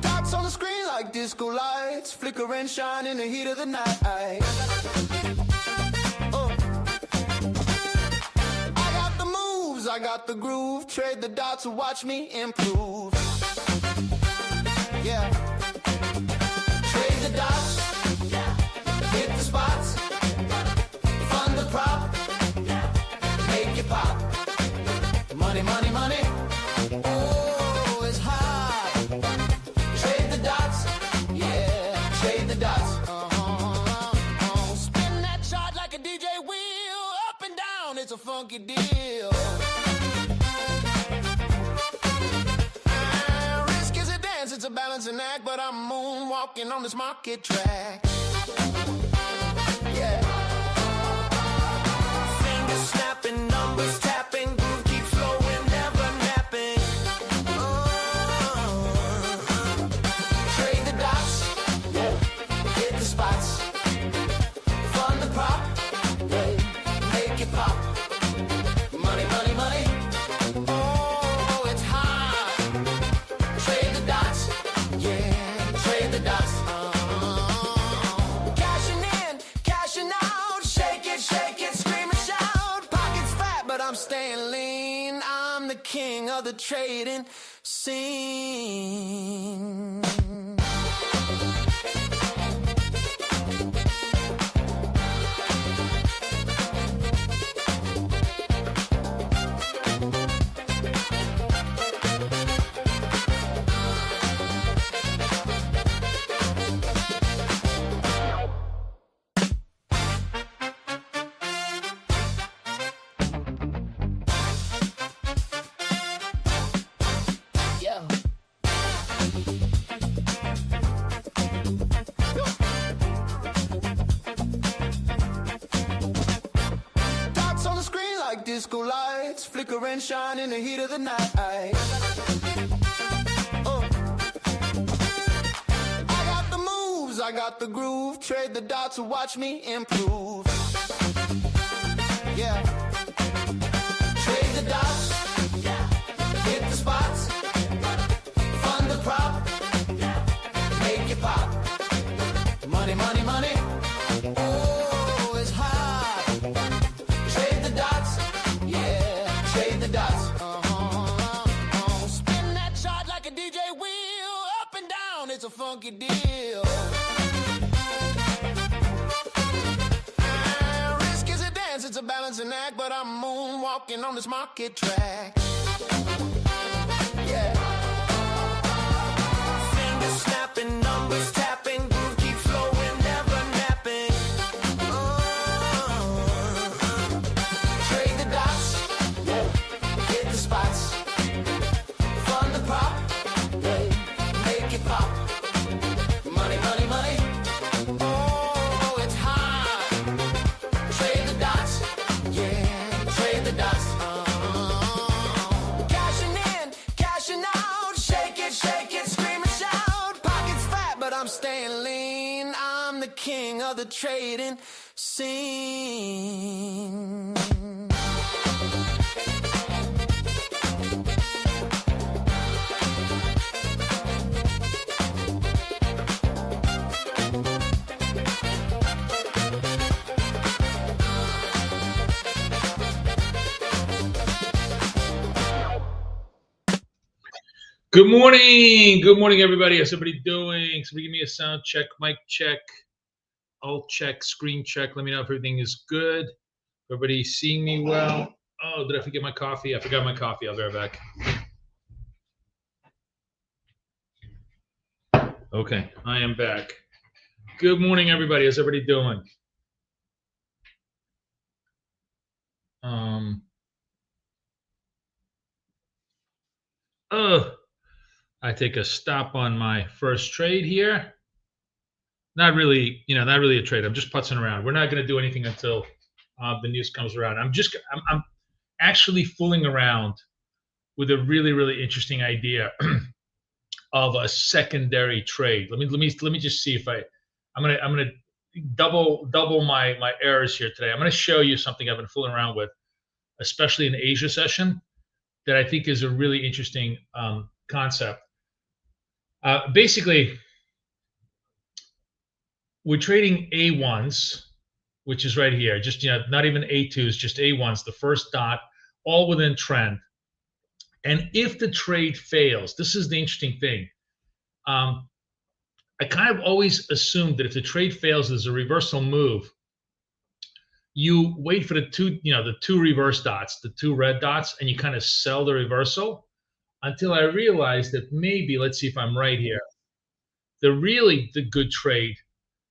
Dots on the screen like disco lights, flicker and shine in the heat of the night. I got the groove, trade the dots and watch me improve. Yeah. Trade the dots, hit the spots, fund the prop, make it pop. Money, money, money. Oh, it's hot. Trade the dots, yeah, trade the dots. Spin that chart like a DJ wheel, up and down, it's a funky deal. It's a balancing act, but I'm moonwalking on this market track. Yeah. Fingers snapping, numbers tapping, groove keeps flowing, never napping. Trade the dots, hit the spots, fund the prop, make it pop. Money, money, money. Oh, it's hot. Trade the dots. Yeah, trade the dots. Cashing in, cashing out, shake it, scream and shout. Pockets fat, but I'm staying lean. I'm the king of the trading scene. Disco lights, flicker and shine in the heat of the night. I got the moves, I got the groove, trade the dots and watch me improve. Yeah. Trade the dots, hit the spots, fund the prop, make it pop. Money, money, money. Oh, it's hot. Trade the dots. Yeah, trade the dots. Spin that chart like a DJ wheel, up and down, it's a funky deal. Risk is a dance, it's a balancing act, but I'm moonwalking on this market track. Yeah. Fingers snapping, numbers tapping, groove keep flowing, never napping. Trade the dots, hit the spots, fund the prop, make it pop. Money, money, money. Oh, it's hot. Trade the dots, yeah, trade the dots. Cashing in, cashing out, shake it, scream and shout. Pockets fat, but I'm staying lean. I'm the king of the trading scene. Good morning, everybody. How's everybody doing? Somebody give me a sound check, mic check, alt check, screen check. Let me know if everything is good. Everybody seeing me well? Oh, did I forget my coffee? I forgot my coffee. I'll be right back. Okay, I am back. Good morning, everybody. How's everybody doing? I take a stop on my first trade here. Not really, not really a trade. I'm just putzing around. We're not going to do anything until the news comes around. I'm actually fooling around with a really, really interesting idea of a secondary trade. Let me just see if I'm gonna double my errors here today. I'm going to show you something I've been fooling around with, especially in the Asia session, that I think is a really interesting concept. Basically, we're trading A1s, which is right here. Just not even A2s, just A1s. The first dot, all within trend. And if the trade fails, this is the interesting thing. I kind of always assumed that if the trade fails, there's a reversal move. You wait for the two reverse dots, the two red dots, and you kind of sell the reversal until I realized that maybe, let's see if I'm right here, the good trade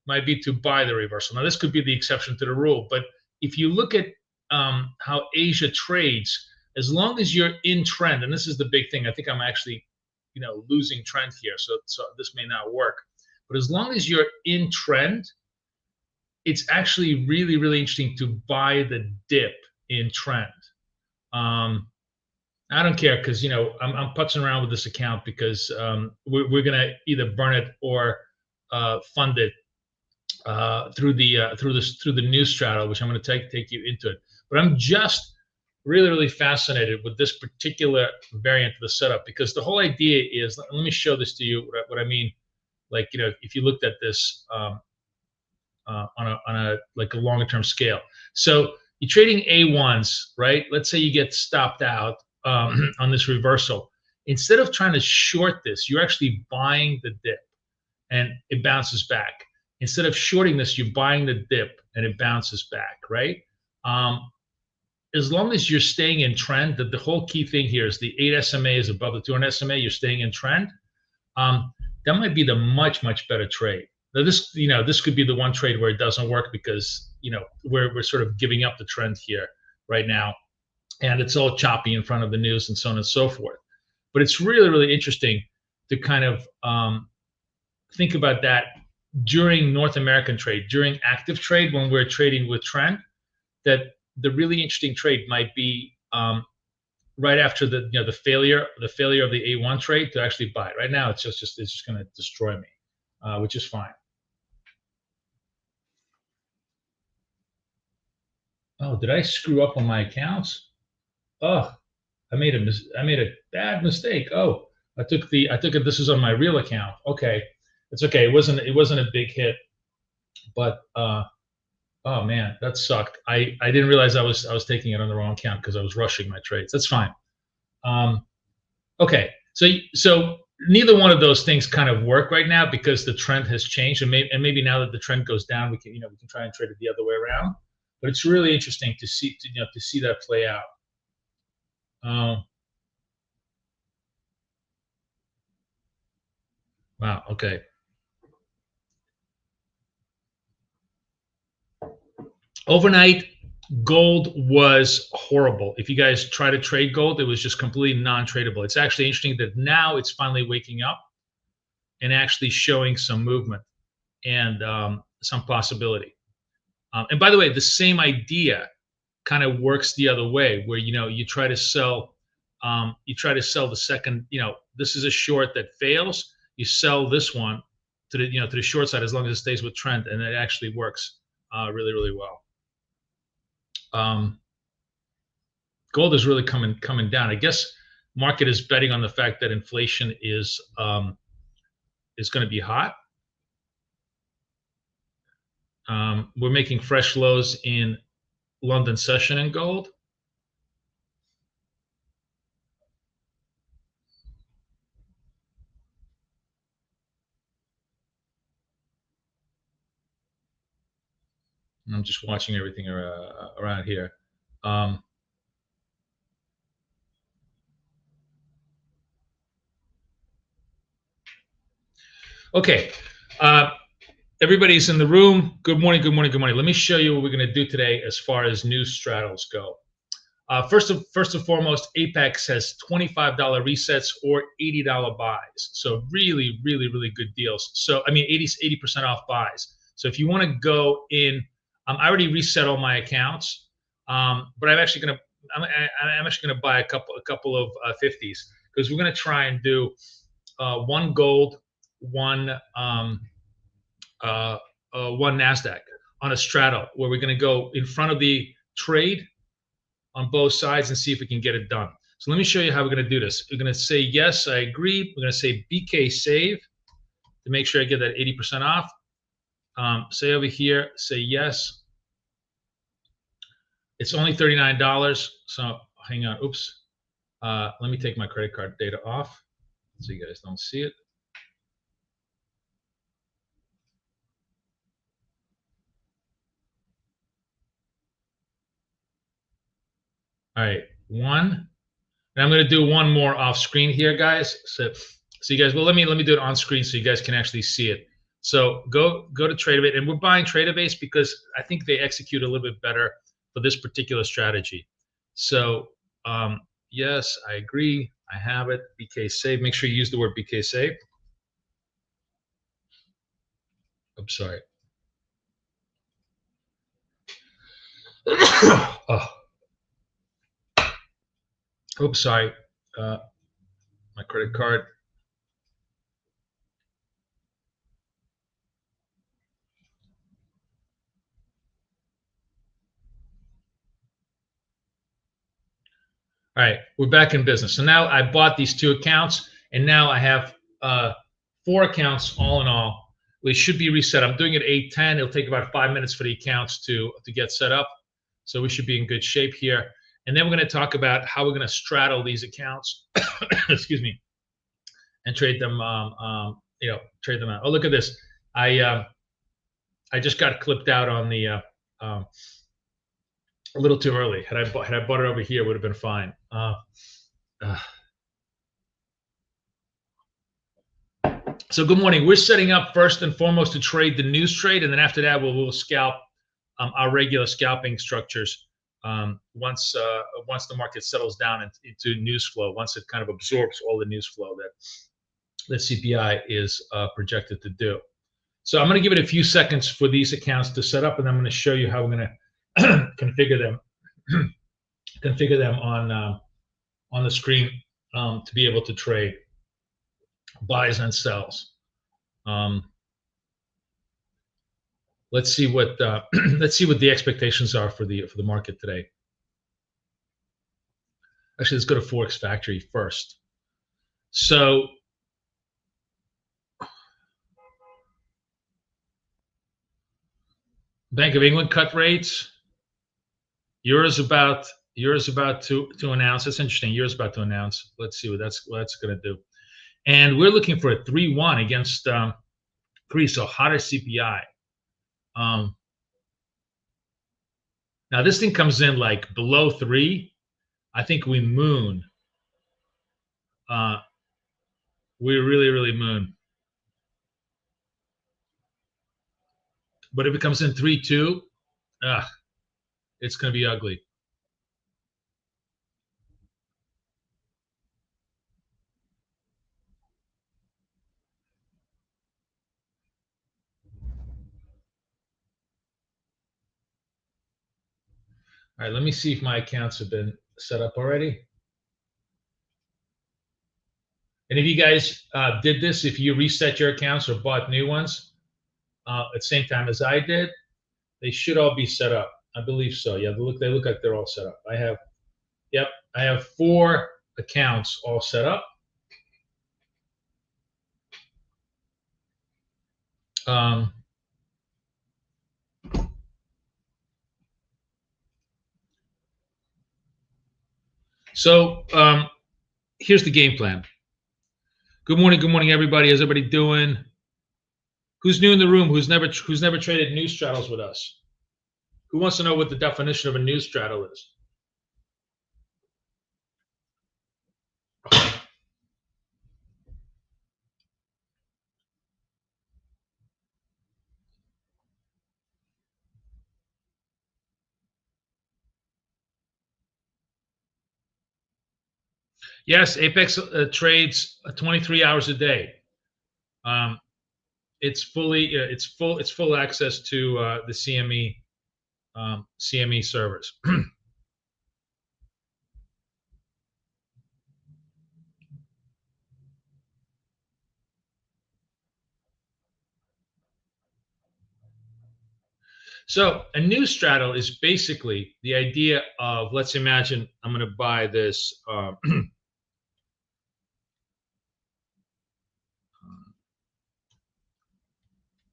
might be to buy the reversal. Now, this could be the exception to the rule, but if you look at how Asia trades, as long as you're in trend, and this is the big thing, I think I'm actually, losing trend here, so this may not work. But as long as you're in trend, it's actually really, really interesting to buy the dip in trend. I don't care because I'm putzing around with this account because we're gonna either burn it or fund it through the new straddle, which I'm going to take you into it. But I'm just really, really fascinated with this particular variant of the setup because the whole idea is, let me show this to you, what I mean. Like, if you looked at this on a longer term scale. So you're trading A1s, right? Let's say you get stopped out on this reversal. Instead of trying to short this, you're actually buying the dip and it bounces back. Instead of shorting this, you're buying the dip and it bounces back, right? As long as you're staying in trend, the whole key thing here is the 8 SMA is above the 200 SMA, you're staying in trend. That might be the much better trade. Now this could be the one trade where it doesn't work because we're sort of giving up the trend here right now, and it's all choppy in front of the news and so on and so forth. But it's really, really interesting to kind of think about that during North American trade, during active trade when we're trading with trend, that the really interesting trade might be right after the failure of the A1 trade to actually buy it. Right now, it's just going to destroy me, which is fine. Oh, did I screw up on my accounts? Oh, I made a bad mistake. Oh, I took it. This is on my real account. Okay, it's okay. It wasn't a big hit, but oh man, that sucked. I didn't realize I was taking it on the wrong account because I was rushing my trades. That's fine. Okay, so neither one of those things kind of work right now because the trend has changed, and maybe now that the trend goes down, we can try and trade it the other way around. But it's really interesting to see that play out. Wow. Okay. Overnight, gold was horrible. If you guys try to trade gold, it was just completely non-tradable. It's actually interesting that now it's finally waking up and actually showing some movement and some possibility. And by the way, the same idea kind of works the other way, where you try to sell the second. This is a short that fails. You sell this one to the short side as long as it stays with trend, and it actually works really, really well. Gold is really coming down. I guess market is betting on the fact that inflation is going to be hot. We're making fresh lows in London session in gold. I'm just watching everything around here. Okay. Everybody's in the room. Good morning, good morning, good morning. Let me show you what we're going to do today as far as new straddles go. First and foremost, Apex has $25 resets or $80 buys. So really, really, really good deals. So, I mean, 80% off buys. So if you want to go in, I already reset all my accounts, but I'm actually going to buy a couple of 50s because we're going to try and do one gold, one one NASDAQ on a straddle where we're going to go in front of the trade on both sides and see if we can get it done. So let me show you how we're going to do this. We're going to say, yes, I agree. We're going to say BK save to make sure I get that 80% off. Say over here, say yes. It's only $39. So hang on. Oops. Let me take my credit card data off so you guys don't see it. All right, one. And I'm going to do one more off screen here, guys. So you guys, well, let me do it on screen so you guys can actually see it. So go to Tradebase, and we're buying Tradebase because I think they execute a little bit better for this particular strategy. So yes, I agree. I have it. BK save. Make sure you use the word BK save. I'm sorry. Oh. Oops, sorry. My credit card. All right, we're back in business. So now I bought these two accounts, and now I have 4 accounts all in all. We should be reset. I'm doing it 8:10. It'll take about 5 minutes for the accounts to get set up. So we should be in good shape here. And then we're going to talk about how we're going to straddle these accounts, excuse me, and trade them. Trade them out. Oh, look at this. I just got clipped out on the a little too early. Had I bought it over here, it would have been fine. So good morning. We're setting up first and foremost to trade the news trade, and then after that we'll scalp our regular scalping structures once the market settles down into news flow. Once it kind of absorbs all the news flow that CPI is projected to do. So I'm going to give it a few seconds for these accounts to set up, and I'm going to show you how we're going to configure them on the screen to be able to trade buys and sells. Let's see what the expectations are for the market today. Actually, let's go to Forex Factory first. So Bank of England cut rates. Euro's about to announce. That's interesting. Euro's about to announce. Let's see what that's going to do. And we're looking for a 3-1 against 3, so hotter CPI. Now this thing comes in like below 3. I think we moon. We really moon. But if it comes in 3-2, it's going to be ugly. All right, let me see if my accounts have been set up already. And if you guys did this, if you reset your accounts or bought new ones at the same time as I did, they should all be set up. I believe so. Yeah, they look like they're all set up. I have 4 accounts all set up. So here's the game plan. Good morning, everybody. How's everybody doing? Who's new in the room? Who's never traded news straddles with us? Who wants to know what the definition of a news straddle is? Yes, Apex trades 23 hours a day. It's full access to the CME servers. So a new straddle is basically the idea of, let's imagine I'm going to buy this.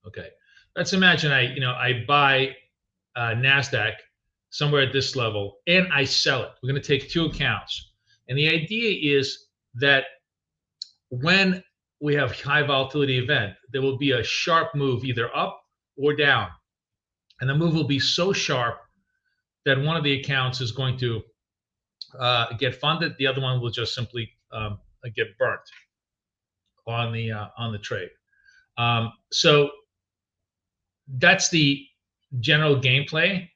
Okay, let's imagine I buy Nasdaq somewhere at this level and I sell it. We're going to take two accounts, and the idea is that when we have high volatility event, there will be a sharp move either up or down, and the move will be so sharp that one of the accounts is going to get funded, the other one will just simply get burnt on the trade. So that's the general gameplay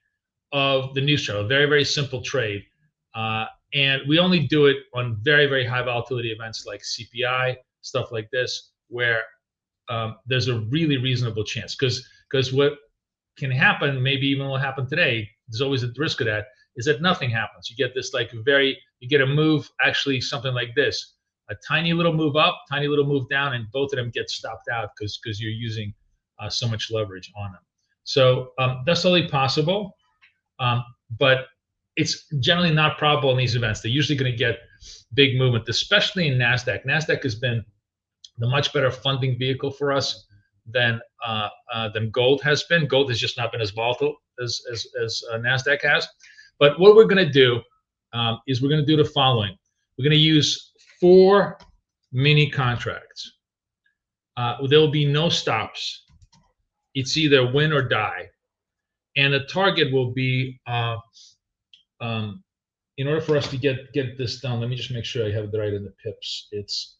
of the new straddle. Very, very simple trade. And we only do it on very, very high volatility events like CPI, stuff like this, where there's a really reasonable chance. Because what can happen, maybe even will happen today, there's always a risk of that, is that nothing happens. You get this you get a move, actually something like this, a tiny little move up, tiny little move down, and both of them get stopped out because you're using so much leverage on them. So that's totally possible, but it's generally not probable in these events. They're usually going to get big movement, especially in Nasdaq. Nasdaq has been the much better funding vehicle for us than gold has been. Gold has just not been as volatile as Nasdaq has. But what we're going to do is we're going to do the following. We're going to use 4 mini contracts. There will be no stops. It's either win or die, and the target will be. In order for us to get this done, let me just make sure I have it right in the pips. It's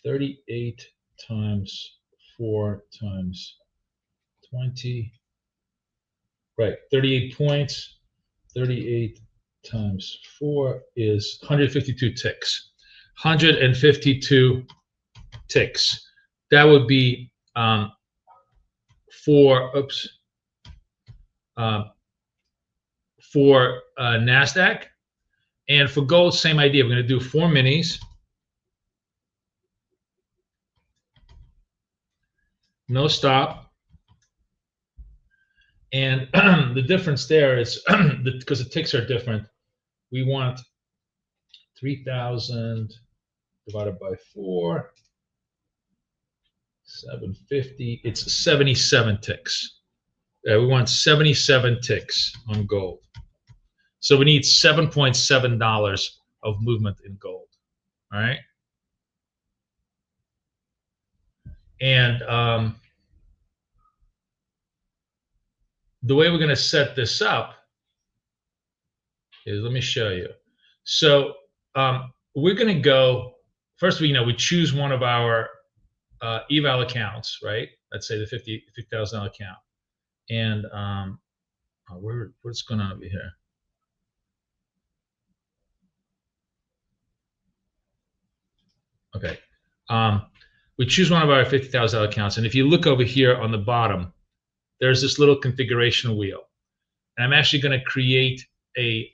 38 times 4 times 20. Right, 38 points. 38 times 4 is 152 ticks. 152 ticks. That would be for Nasdaq, and for gold, same idea. We're going to do 4 minis, no stop, and the difference there is because the ticks are different. We want 3,000 divided by 4, 750. It's 77 ticks. We want 77 ticks on gold. So we need $7.7 of movement in gold. All right. And the way we're going to set this up is, let me show you. So we're going to go, first we choose one of our eval accounts, right? Let's say the $50,000 account. And what's going on over here? Okay. We choose one of our $50,000 accounts, and if you look over here on the bottom, there's this little configuration wheel. And I'm actually going to create a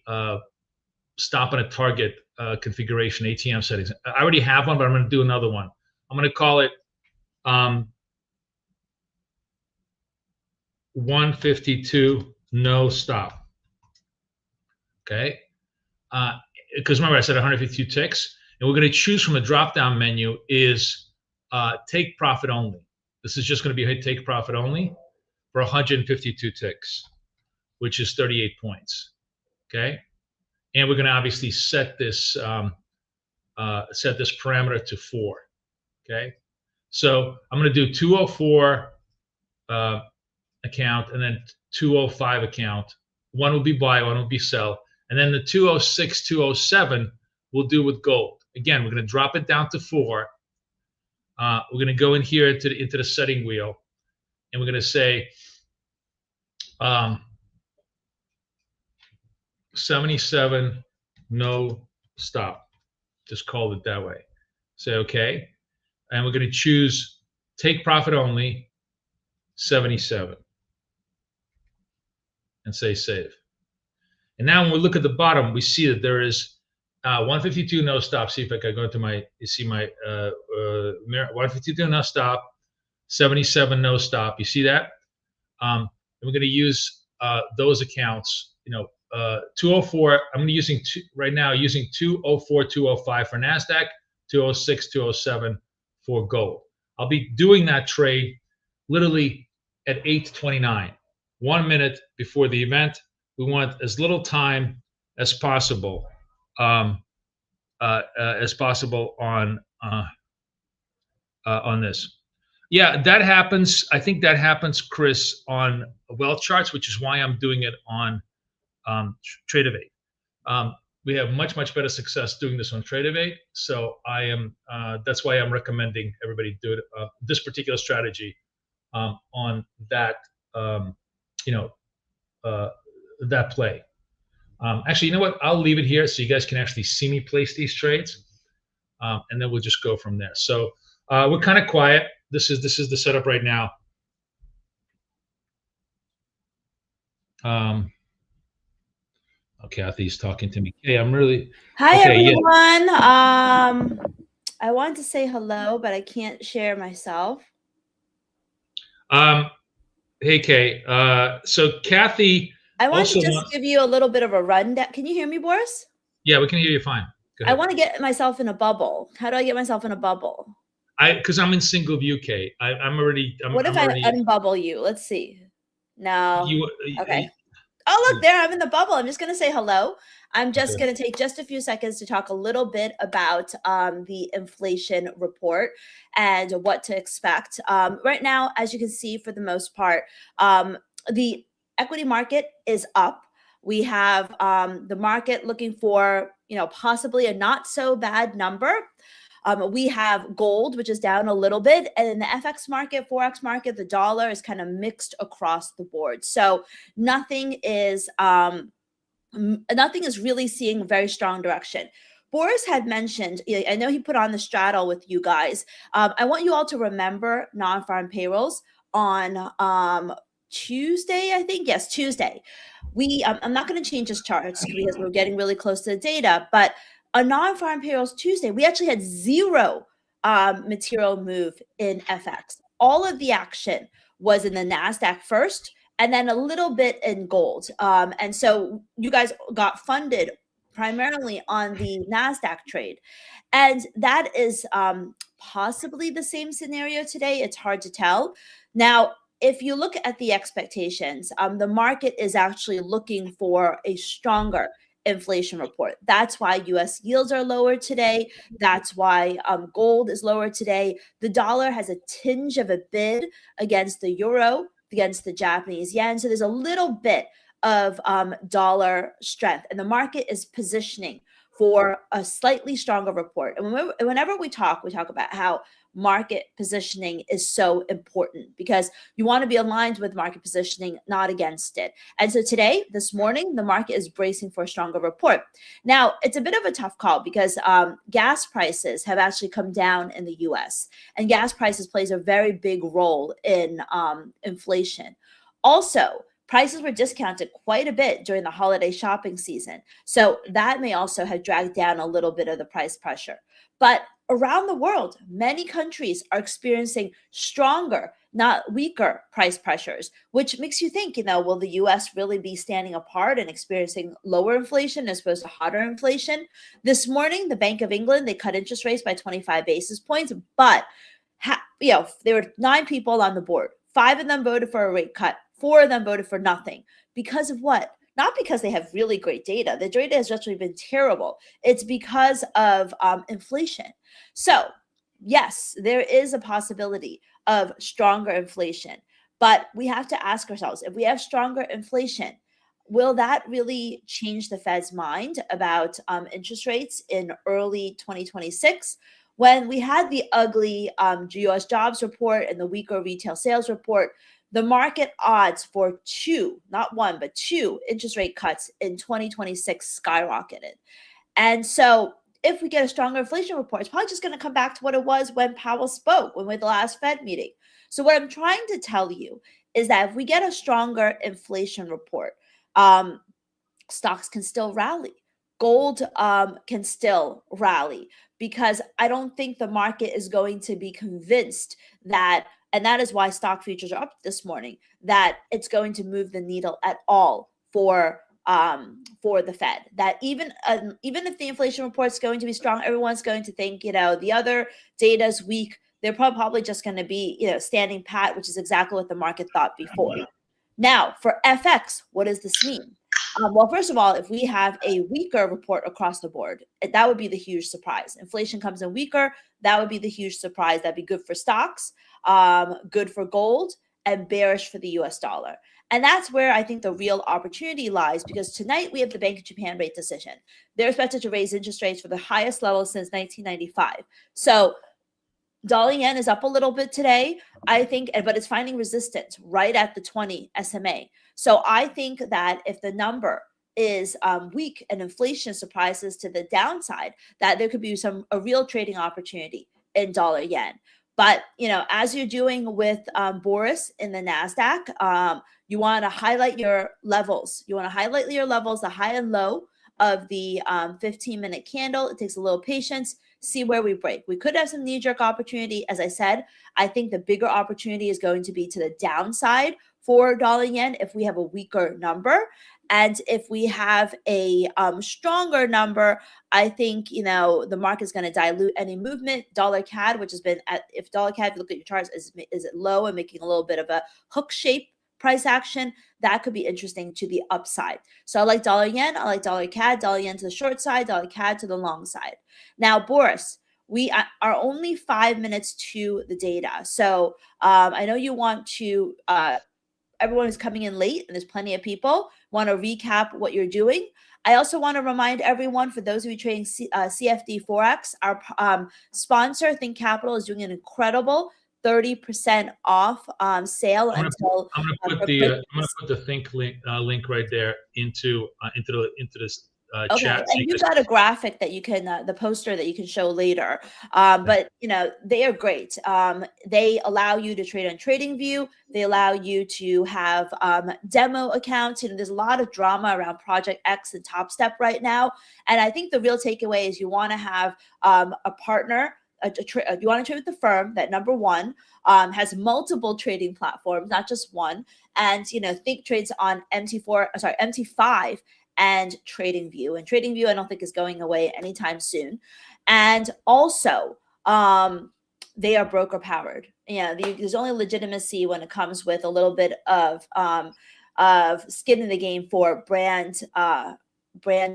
stop and a target configuration, ATM settings. I already have one, but I'm going to do another one. I'm going to call it 152 no stop. Okay, because remember I said 152 ticks, and we're going to choose from the drop-down menu is take profit only. This is just going to be take profit only for 152 ticks, which is 38 points. Okay, and we're going to obviously set this parameter to 4. Okay, so I'm going to do 204 account and then 205 account. One will be buy, one will be sell, and then the 206, 207 we'll do with gold. Again, we're going to drop it down to 4. We're going to go in here into the setting wheel, and we're going to say 77 no stop. Just call it that way. Say okay, and we're going to choose take profit only 77 and say save. And now when we look at the bottom, we see that there is 152 no stop. See if I can go into my, you see my 152 no stop, 77 no stop. You see that? we're going to use those accounts. 204. I'm going to using right now using 204, 205 for Nasdaq, 206, 207 for gold. I'll be doing that trade literally at 8:29, 1 minute before the event. We want as little time as possible on this. Yeah, that happens. I think that happens, Chris, on wealth charts, which is why I'm doing it on Trade-Evade. We have much better success doing this on Trade-Evade. So I am. That's why I'm recommending everybody do it. This particular strategy on that. That play. Actually, you know what? I'll leave it here so you guys can actually see me place these trades, and then we'll just go from there. So we're kind of quiet. This is the setup right now. Kathy's talking to me. Hey, I'm really. Hi, everyone. Yeah. I want to say hello, but I can't share myself. Hey, Kay. So Kathy. I want to just give you a little bit of a rundown. Can you hear me, Boris? Yeah, we can hear you fine. I want to get myself in a bubble. How do I get myself in a bubble? Because I'm in single view, Kay. What if I unbubble you? Let's see. No. Okay. Oh, look there. I'm in the bubble. I'm just going to say hello. I'm just going to take just a few seconds to talk a little bit about the inflation report and what to expect. Right now, as you can see, for the most part, the equity market is up. We have the market looking for, possibly a not so bad number. We have gold, which is down a little bit. And in the FX market, Forex market, the dollar is kind of mixed across the board. So nothing is really seeing very strong direction. Boris had mentioned, I know he put on the straddle with you guys. I want you all to remember non-farm payrolls on Tuesday, I think. Yes, Tuesday. I'm not going to change this charts because we're getting really close to the data, but on non-farm payrolls Tuesday, we actually had zero material move in FX. All of the action was in the NASDAQ first, and then a little bit in gold. And so you guys got funded primarily on the NASDAQ trade. And that is possibly the same scenario today. It's hard to tell. Now, if you look at the expectations, the market is actually looking for a stronger inflation report. That's why U.S. yields are lower today. That's why gold is lower today. The dollar has a tinge of a bid against the euro, against the Japanese yen. So there's a little bit of dollar strength, and the market is positioning for a slightly stronger report. And whenever we talk about how market positioning is so important, because you want to be aligned with market positioning, not against it. And so today, this morning, the market is bracing for a stronger report. Now, it's a bit of a tough call because gas prices have actually come down in the US, and gas prices plays a very big role in inflation. Also, prices were discounted quite a bit during the holiday shopping season. So that may also have dragged down a little bit of the price pressure. But around the world, many countries are experiencing stronger, not weaker price pressures, which makes you think, will the US really be standing apart and experiencing lower inflation as opposed to hotter inflation? This morning, the Bank of England, they cut interest rates by 25 basis points, but there were 9 people on the board. 5 of them voted for a rate cut. 4 of them voted for nothing. Because of what? Not because they have really great data. The data has actually been terrible. It's because of inflation. So, yes, there is a possibility of stronger inflation. But we have to ask ourselves, if we have stronger inflation, will that really change the Fed's mind about interest rates in early 2026? When we had the ugly U.S. jobs report and the weaker retail sales report, the market odds for 2, not 1, but 2 interest rate cuts in 2026 skyrocketed. And so if we get a stronger inflation report, it's probably just going to come back to what it was when Powell spoke, when we had the last Fed meeting. So what I'm trying to tell you is that if we get a stronger inflation report, stocks can still rally. Gold can still rally, because I don't think the market is going to be convinced that and that is why stock futures are up this morning, that it's going to move the needle at all for the Fed. That even if the inflation report is going to be strong, everyone's going to think, the other data is weak. They're probably just going to be, standing pat, which is exactly what the market thought before. Now, for FX, what does this mean? Well, first of all, if we have a weaker report across the board, that would be the huge surprise. Inflation comes in weaker, that would be the huge surprise. That'd be good for stocks, good for gold, and bearish for the US dollar. And that's where I think the real opportunity lies, because tonight we have the Bank of Japan rate decision. They're expected to raise interest rates for the highest level since 1995. So dollar yen is up a little bit today, I think, but it's finding resistance right at the 20 SMA. So I think that if the number is weak and inflation surprises to the downside, that there could be a real trading opportunity in dollar yen. But, as you're doing with Boris in the NASDAQ, you want to highlight your levels. You want to highlight your levels, the high and low of the 15-minute candle. It takes a little patience. See where we break. We could have some knee-jerk opportunity. As I said, I think the bigger opportunity is going to be to the downside for dollar yen if we have a weaker number. And if we have a stronger number, I think, the market is going to dilute any movement. Dollar CAD, which has been if dollar CAD, if you look at your charts, is it low and making a little bit of a hook shape price action, that could be interesting to the upside. So I like dollar yen, I like dollar CAD, dollar yen to the short side, dollar CAD to the long side. Now, Boris, we are only 5 minutes to the data. So I know you want to, everyone is coming in late and there's plenty of people, want to recap what you're doing. I also want to remind everyone, for those of you trading CFD Forex, our sponsor, Think Capital, is doing an incredible 30% off sale until. I'm gonna put the Think link right there into this Okay, chat. and you've got a graphic that you can, the poster that you can show later. But they are great. They allow you to trade on TradingView. They allow you to have demo accounts. There's a lot of drama around Project X and Top Step right now. And I think the real takeaway is you want to have a partner. You want to trade with the firm that, number one, has multiple trading platforms, not just one. And Think trades on MT5 and TradingView. And TradingView, I don't think, is going away anytime soon. And also, they are broker powered. There's only legitimacy when it comes with a little bit of skin in the game for brand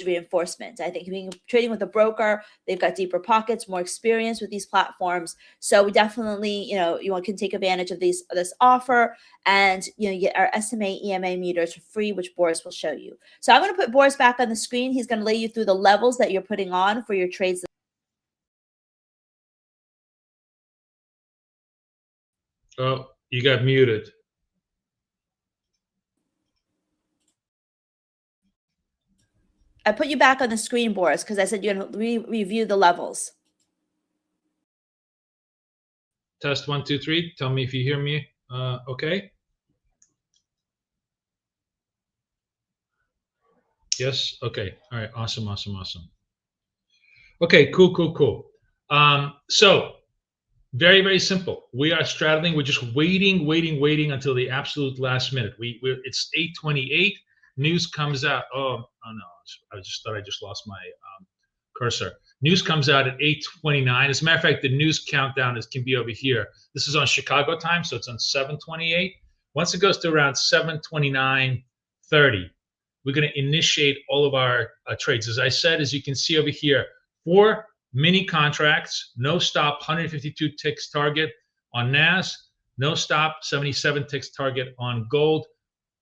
reinforcement. I think being trading with a broker, they've got deeper pockets, more experience with these platforms. So we definitely, you can take advantage of this offer, and you get our SMA EMA meters for free, which Boris will show you. So I'm going to put Boris back on the screen. He's going to lay you through the levels that you're putting on for your trades. Oh, you got muted. I put you back on the screen, Boris, because I said you're going to review the levels. Test 1, 2, 3. Tell me if you hear me. Okay. Yes. Okay. All right. Awesome. Okay. Cool. So very, very simple. We are straddling. We're just waiting until the absolute last minute. It's 8:28. News comes out. Oh no! I just thought I just lost my cursor. News comes out at 8:29. As a matter of fact, the news countdown can be over here. This is on Chicago time, so it's on 7:28. Once it goes to around 7:29:30, we're going to initiate all of our trades. As I said, as you can see over here, 4 mini contracts, no stop, 152 ticks target on NAS, no stop, 77 ticks target on gold,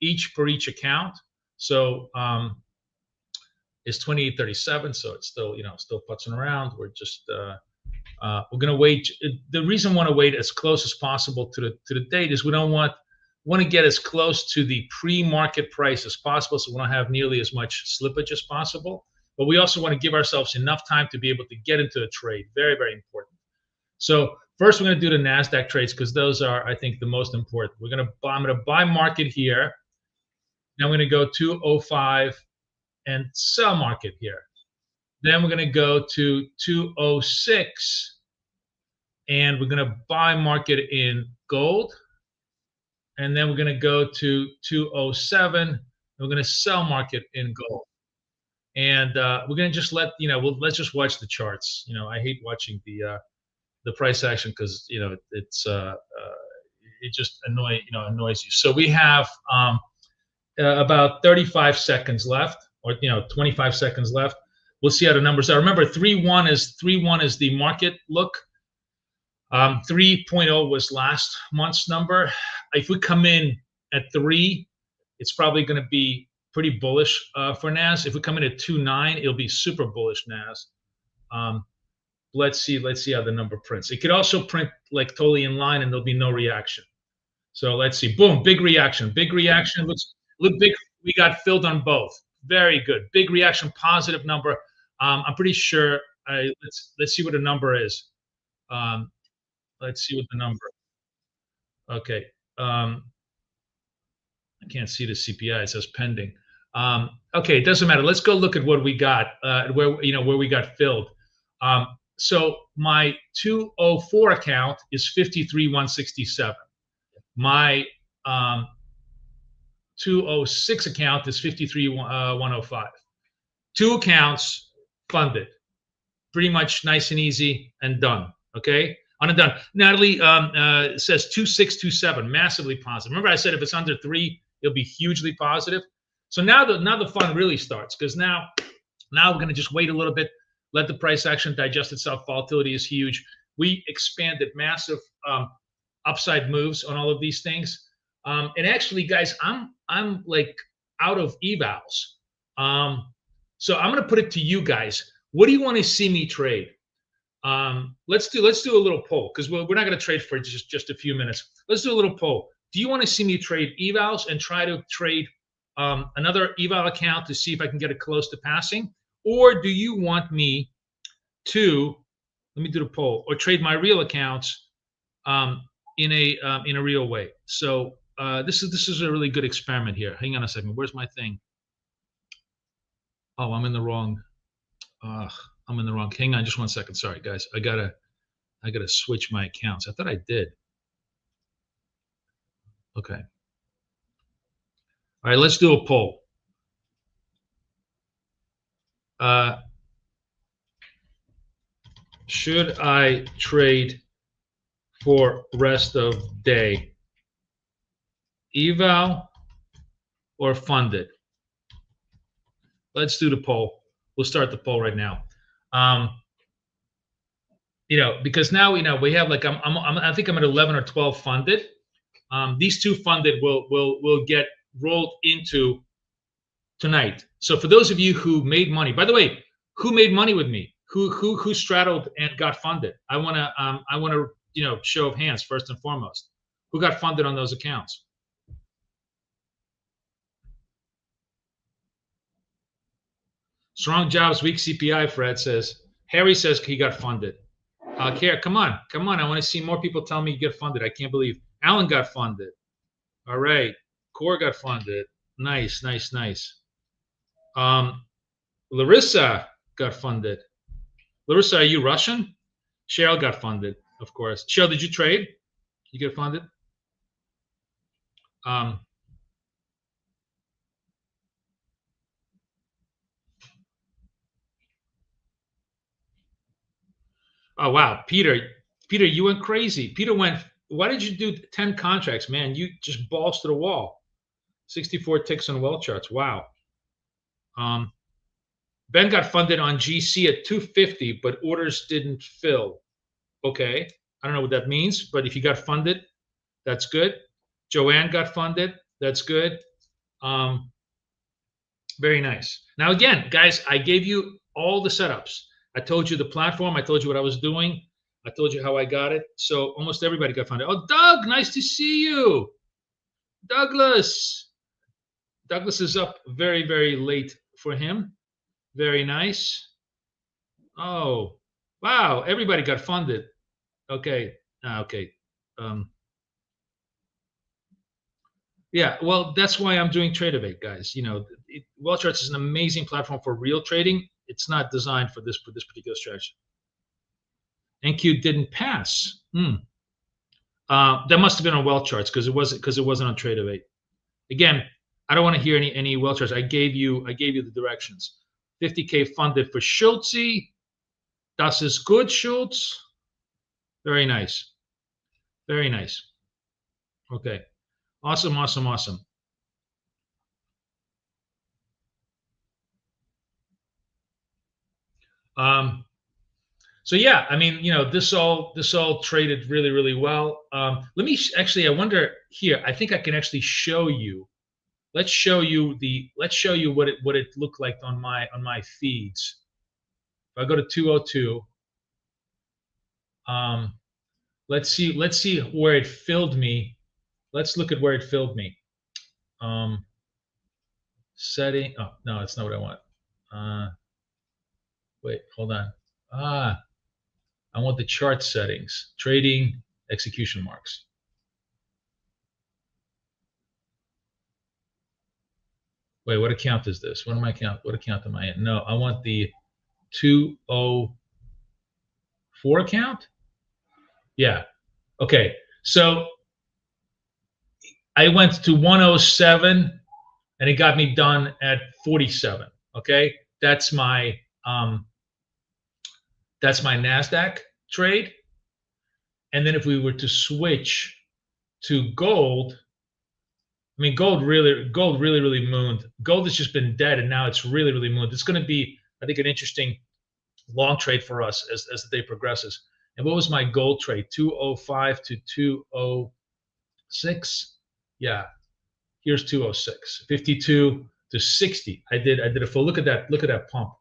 each for each account. So it's 28.37, so it's still still putzing around. We're just we're gonna wait. The reason we want to wait as close as possible to the date is we don't want to get as close to the pre-market price as possible, so we don't have nearly as much slippage as possible. But we also want to give ourselves enough time to be able to get into the trade. Very, very important. So first, we're going to do the NASDAQ trades because those are, I think, the most important. I'm going to buy market here. Then I'm going to go 205 and sell market here. Then we're going to go to 206 and we're going to buy market in gold, and then we're going to go to 207, and we're going to sell market in gold. And we're going to just let, let's just watch the charts. I hate watching the price action because, it just annoys you. So we have about 35 seconds left, or 25 seconds left. We'll see how the numbers are. Remember, 3.1 is the market look. 3.0 was last month's number. If we come in at 3, it's probably going to be pretty bullish for NAS. If we come in at 2.9, it'll be super bullish NAS. Let's see how the number prints. It could also print like totally in line, and there'll be no reaction. So let's see. Boom, big reaction. Big reaction. Look big. We got filled on both. Very good. Big reaction. Positive number. I'm pretty sure. Let's see what the number is. Let's see what the number. Okay. I can't see the CPI. It says pending. Okay, it doesn't matter. Let's go look at what we got. Where we got filled. So my 204 account is 53,167. My 206 account is 53,105. 2 accounts funded. Pretty much nice and easy and done. Okay, on and done. Natalie says 2627, massively positive. Remember I said if it's under 3, it'll be hugely positive. So now the fun really starts, because now we're going to just wait a little bit, let the price action digest itself. Volatility is huge. We expanded massive upside moves on all of these things. And actually, guys, I'm like out of evals. So I'm going to put it to you guys. What do you want to see me trade? Let's do a little poll, because we're not going to trade for just a few minutes. Let's do a little poll. Do you want to see me trade evals and try to trade another eval account to see if I can get it close to passing? Or do you want me to, let me do the poll, or trade my real accounts in a real way? So this is a really good experiment here. Hang on a second. Where's my thing? Oh, I'm in the wrong. I'm in the wrong. Hang on just one second. Sorry, guys. I gotta switch my accounts. I thought I did. Okay. All right, let's do a poll. Should I trade for rest of day eval or funded? Let's do the poll. We'll start the poll right now. Because now we have like I think I'm at 11 or 12 funded. These 2 funded will get rolled into tonight. So for those of you who made money, by the way, who made money with me? Who straddled and got funded? I want to show of hands first and foremost. Who got funded on those accounts? Strong jobs, weak CPI, Fred says. Harry says he got funded. Kara, come on. I want to see more people tell me you get funded. I can't believe. Alan got funded. All right. Core got funded. Nice. Larissa got funded. Larissa, are you Russian? Cheryl got funded, of course. Cheryl, did you trade? You get funded? Oh, wow. Peter, you went crazy. Peter went, why did you do 10 contracts, man? You just balls to the wall. 64 ticks on well charts. Wow. Ben got funded on GC at 250, but orders didn't fill. Okay. I don't know what that means, but if you got funded, that's good. Joanne got funded. That's good. Very nice. Now, again, guys, I gave you all the setups. I told you the platform. I told you what I was doing. I told you how I got it. So almost everybody got funded. Oh, Doug, nice to see you. Douglas is up very, very late for him. Very nice. Oh, wow. Everybody got funded. Okay. Okay. Yeah, well, that's why I'm doing TradeAvate, guys. WealthCharts is an amazing platform for real trading. It's not designed for this particular strategy. NQ didn't pass. That must have been on well charts because it wasn't on Trade of 8. Again, I don't want to hear any well charts. I gave you the directions. 50K funded for Schultz. Das ist gut, Schultz. Very nice. Very nice. Okay. Awesome, awesome, awesome. So yeah, I mean, this all traded really, really well. Let me actually, I wonder here, I think I can actually show you. Let's show you what it looked like on my feeds. If I go to 202, let's see where it filled me. Let's look at where it filled me. Setting. Oh no, that's not what I want. Wait, hold on. I want the chart settings. Trading execution marks. Wait, what account is this? What account am I in? No, I want the 204 account. Yeah. Okay. So I went to 107 and it got me done at 47. Okay. That's my NASDAQ trade. And then if we were to switch to gold, I mean, gold really mooned. Gold has just been dead, and now it's really, really mooned. It's going to be, I think, an interesting long trade for us as the day progresses. And what was my gold trade? 205 to 206. Yeah, here's 206. 52 to 60. I did a full look at that pump.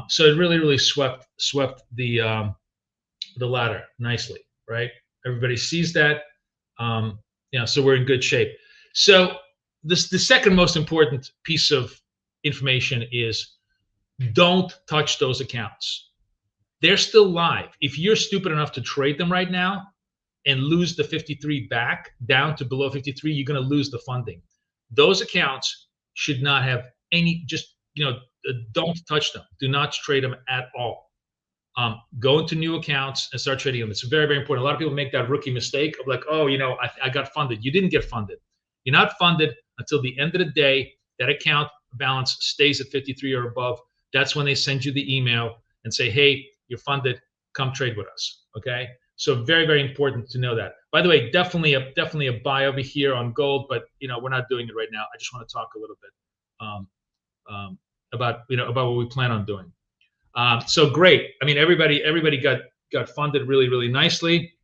So it really, really swept the ladder nicely, right? Everybody sees that. So we're in good shape. So the second most important piece of information is don't touch those accounts. They're still live. If you're stupid enough to trade them right now and lose the 53 back down to below 53, you're going to lose the funding. Those accounts should not have any, don't touch them. Do not trade them at all. Go into new accounts and start trading them. It's very, very important. A lot of people make that rookie mistake of like, oh, I got funded. You didn't get funded. You're not funded until the end of the day. That account balance stays at 53 or above. That's when they send you the email and say, hey, you're funded. Come trade with us. Okay. So very, very important to know that. By the way, definitely a buy over here on gold, but we're not doing it right now. I just want to talk a little bit about what we plan on doing. So great. I mean, everybody got funded really, really nicely.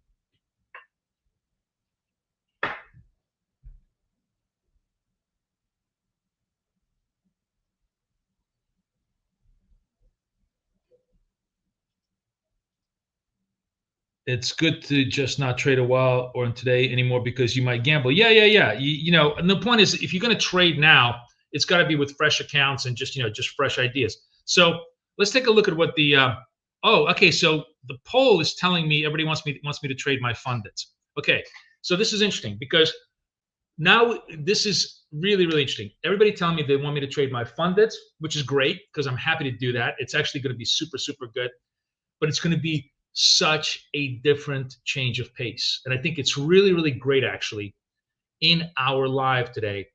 It's good to just not trade a while or today anymore because you might gamble. Yeah. And the point is, if you're going to trade now, it's got to be with fresh accounts and just fresh ideas. So let's take a look at what the okay. So the poll is telling me everybody wants me to trade my fundeds. Okay, so this is interesting because now this is really, really interesting. Everybody telling me they want me to trade my fundeds, which is great because I'm happy to do that. It's actually going to be super, super good, but it's going to be such a different change of pace. And I think it's really, really great actually in our live today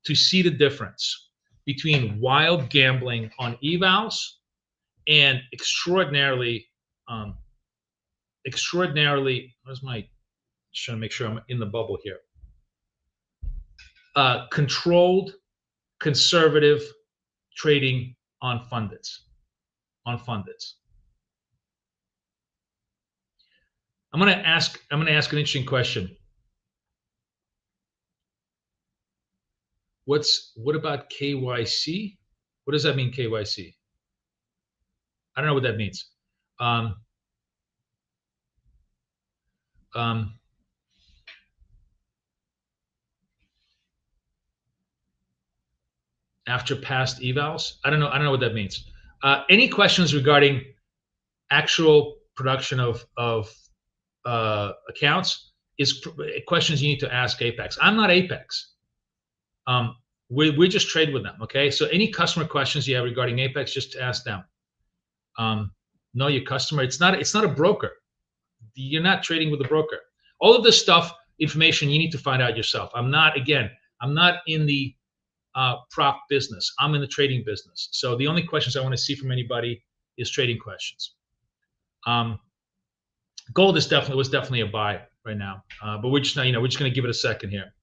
to see the difference between wild gambling on evals and extraordinarily, just trying to make sure I'm in the bubble here. Controlled, conservative trading on fundeds. I'm going to ask an interesting question. What about KYC? What does that mean, KYC? I don't know what that means. After past evals, I don't know what that means. Any questions regarding actual production of accounts is questions you need to ask Apex. I'm not Apex. We just trade with them. Okay, so any customer questions you have regarding Apex, just ask them. Know your customer. It's not a broker. you're not trading with a broker. All of this stuff, information, you need to find out yourself. I'm not in the prop business. I'm in the trading business. So the only questions I want to see from anybody is trading questions. Gold was definitely a buy right now, but we're just not, we're just going to give it a second here.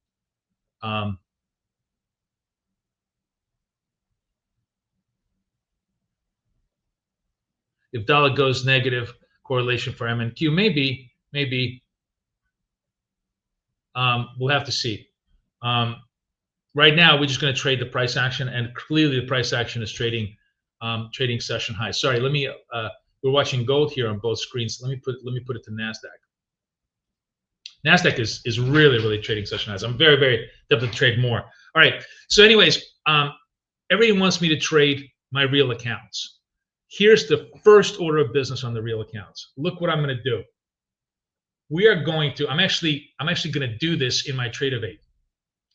If dollar goes negative, correlation for MNQ, maybe we'll have to see. Right now, we're just going to trade the price action, and clearly the price action is trading session high. Sorry, let me. We're watching gold here on both screens. Let me put it to Nasdaq. Nasdaq is really trading session highs. I'm very definitely trade more. All right. So, anyways, everyone wants me to trade my real accounts. Here's the first order of business on the real accounts. Look what I'm going to do. We are going to. I'm actually going to do this in my trade of 8.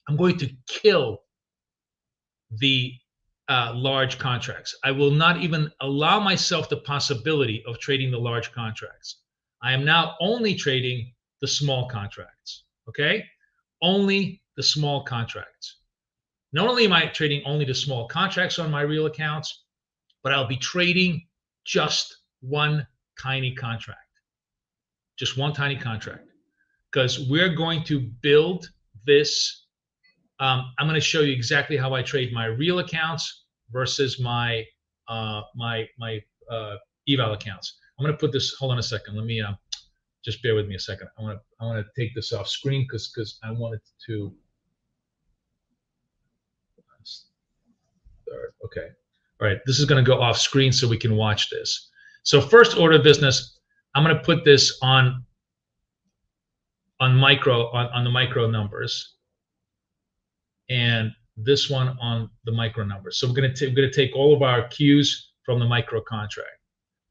I'm going to kill the large contracts. I will not even allow myself the possibility of trading the large contracts. I am now only trading the small contracts. Okay, only the small contracts. Not only am I trading only the small contracts on my real accounts, but I'll be trading just one tiny contract. Just one tiny contract. Because we're going to build this. I'm going to show you exactly how I trade my real accounts versus my eval accounts. I'm going to put this. Hold on a second. Let me just bear with me a second. I want to take this off screen because I wanted to. Okay. All right. This is going to go off screen so we can watch this. So first order of business, I'm going to put this on the micro numbers, and this one on the micro numbers. So we're going to take all of our cues from the micro contract,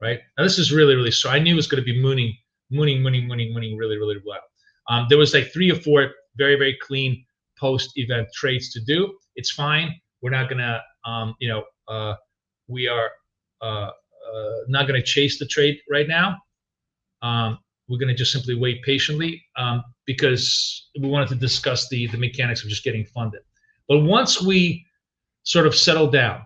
right? Now this is really so I knew it was going to be mooning really well. There was like 3 or 4 very clean post-event trades to do. It's fine. We're not going to we are not going to chase the trade right now. We're going to just simply wait patiently because we wanted to discuss the mechanics of just getting funded. But once we sort of settle down,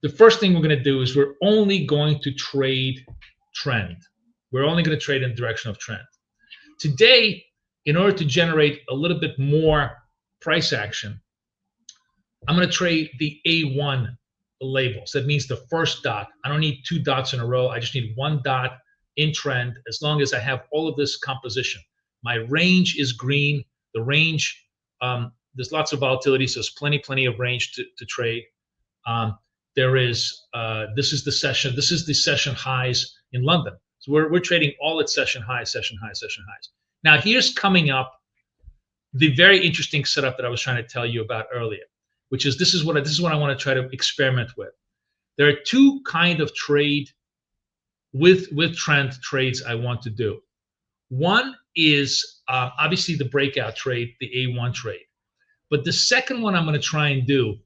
the first thing we're going to do is we're only going to trade trend. We're only going to trade in the direction of trend. Today, in order to generate a little bit more price action, I'm going to trade the A1 labels. That means the first dot. I don't need 2 dots in a row. I just need 1 dot in trend as long as I have all of this composition. My range is green. The range, there's lots of volatility, so there's plenty of range to trade. There is, this is the session highs in London. So we're trading all at session highs. Now here's coming up the very interesting setup that I was trying to tell you about earlier, which is this is what I want to try to experiment with. There are 2 kind of trade with trend trades I want to do. One is obviously the breakout trade, the A1 trade. But the second one I'm going to try and do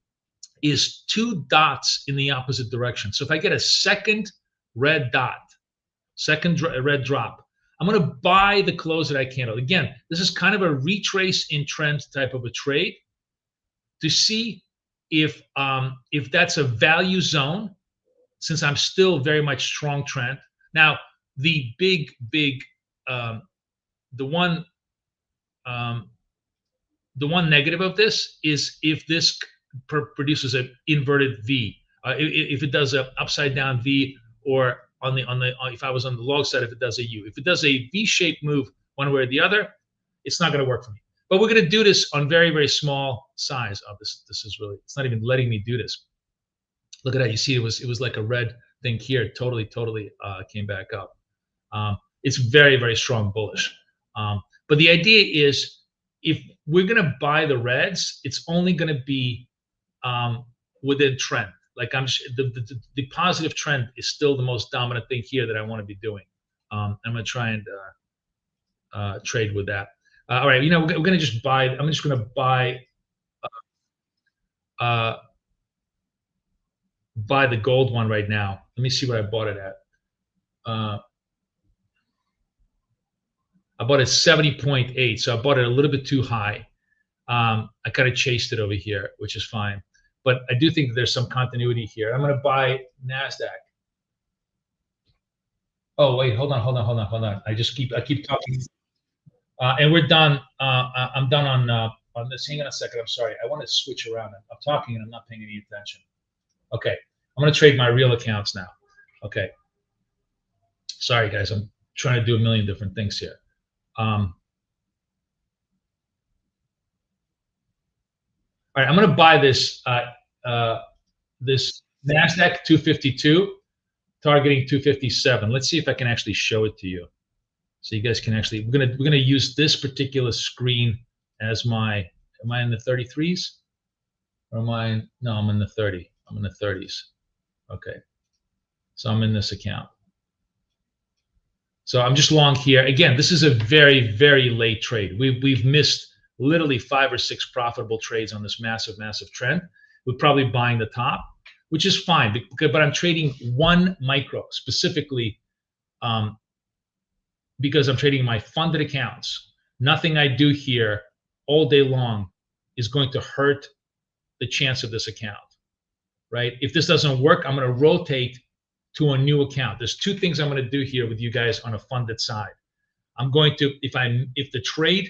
is 2 dots in the opposite direction. So if I get a second red dot, red drop, I'm going to buy the close that I candle. Again, this is kind of a retrace in trend type of a trade to see if that's a value zone, since I'm still very much strong trend. Now, the one negative of this is if this produces an inverted V, if it does an upside down V, or if I was on the long side, if it does a U. If it does a V-shaped move one way or the other, it's not going to work for me. But we're going to do this on very small size. Oh, this is really, it's not even letting me do this. Look at that. You see, it was like a red thing here. Totally came back up. It's very strong bullish. But the idea is, if we're going to buy the reds, it's only going to be within trend. Like the positive trend is still the most dominant thing here that I want to be doing. I'm going to try and trade with that. All right, we're going to just buy. I'm just going to buy the gold one right now. Let me see what I bought it at. I bought it 70.8, so I bought it a little bit too high. I kind of chased it over here, which is fine. But I do think that there's some continuity here. I'm going to buy NASDAQ. Oh, wait, hold on. I keep talking. And we're done. I'm done on this. Hang on a second. I'm sorry. I want to switch around. I'm talking and I'm not paying any attention. Okay. I'm going to trade my real accounts now. Okay. Sorry, guys. I'm trying to do a million different things here. All right. I'm going to buy this this NASDAQ 252, targeting 257. Let's see if I can actually show it to you, so you guys can actually. We're gonna use this particular screen as my. Am I in the 33s? Or am I in, no, I'm in the 30. I'm in the 30s. Okay. So I'm in this account. So I'm just long here. Again, this is a very, very late trade. We've missed literally 5 or 6 profitable trades on this massive, massive trend. We're probably buying the top, which is fine, but I'm trading 1 micro specifically because I'm trading my funded accounts. Nothing I do here all day long is going to hurt the chance of this account, right? If this doesn't work, I'm going to rotate to a new account. There's 2 things I'm going to do here with you guys on a funded side. I'm going to, if the trade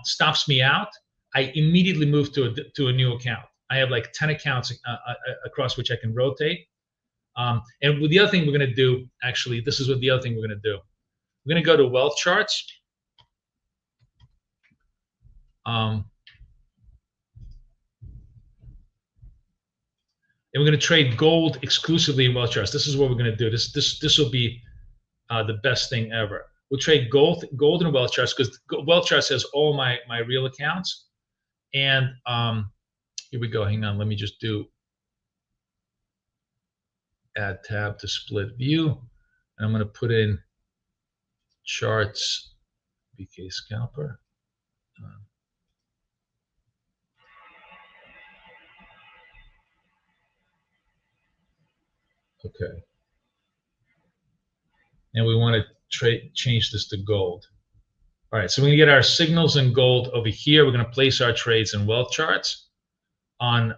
stops me out, I immediately move to a new account. I have like 10 accounts across which I can rotate. And with the other thing we're going to do, actually, this is what the other thing we're going to do. We're going to go to wealth charts. And we're going to trade gold exclusively in wealth charts. This is what we're going to do. This will be the best thing ever. We'll trade gold in wealth charts because wealth charts has all my real accounts. And here we go. Hang on. Let me just do add tab to split view. And I'm going to put in charts BK scalper. Okay. And we want to change this to gold. All right, so we're going to get our signals in gold over here. We're going to place our trades in wealth charts on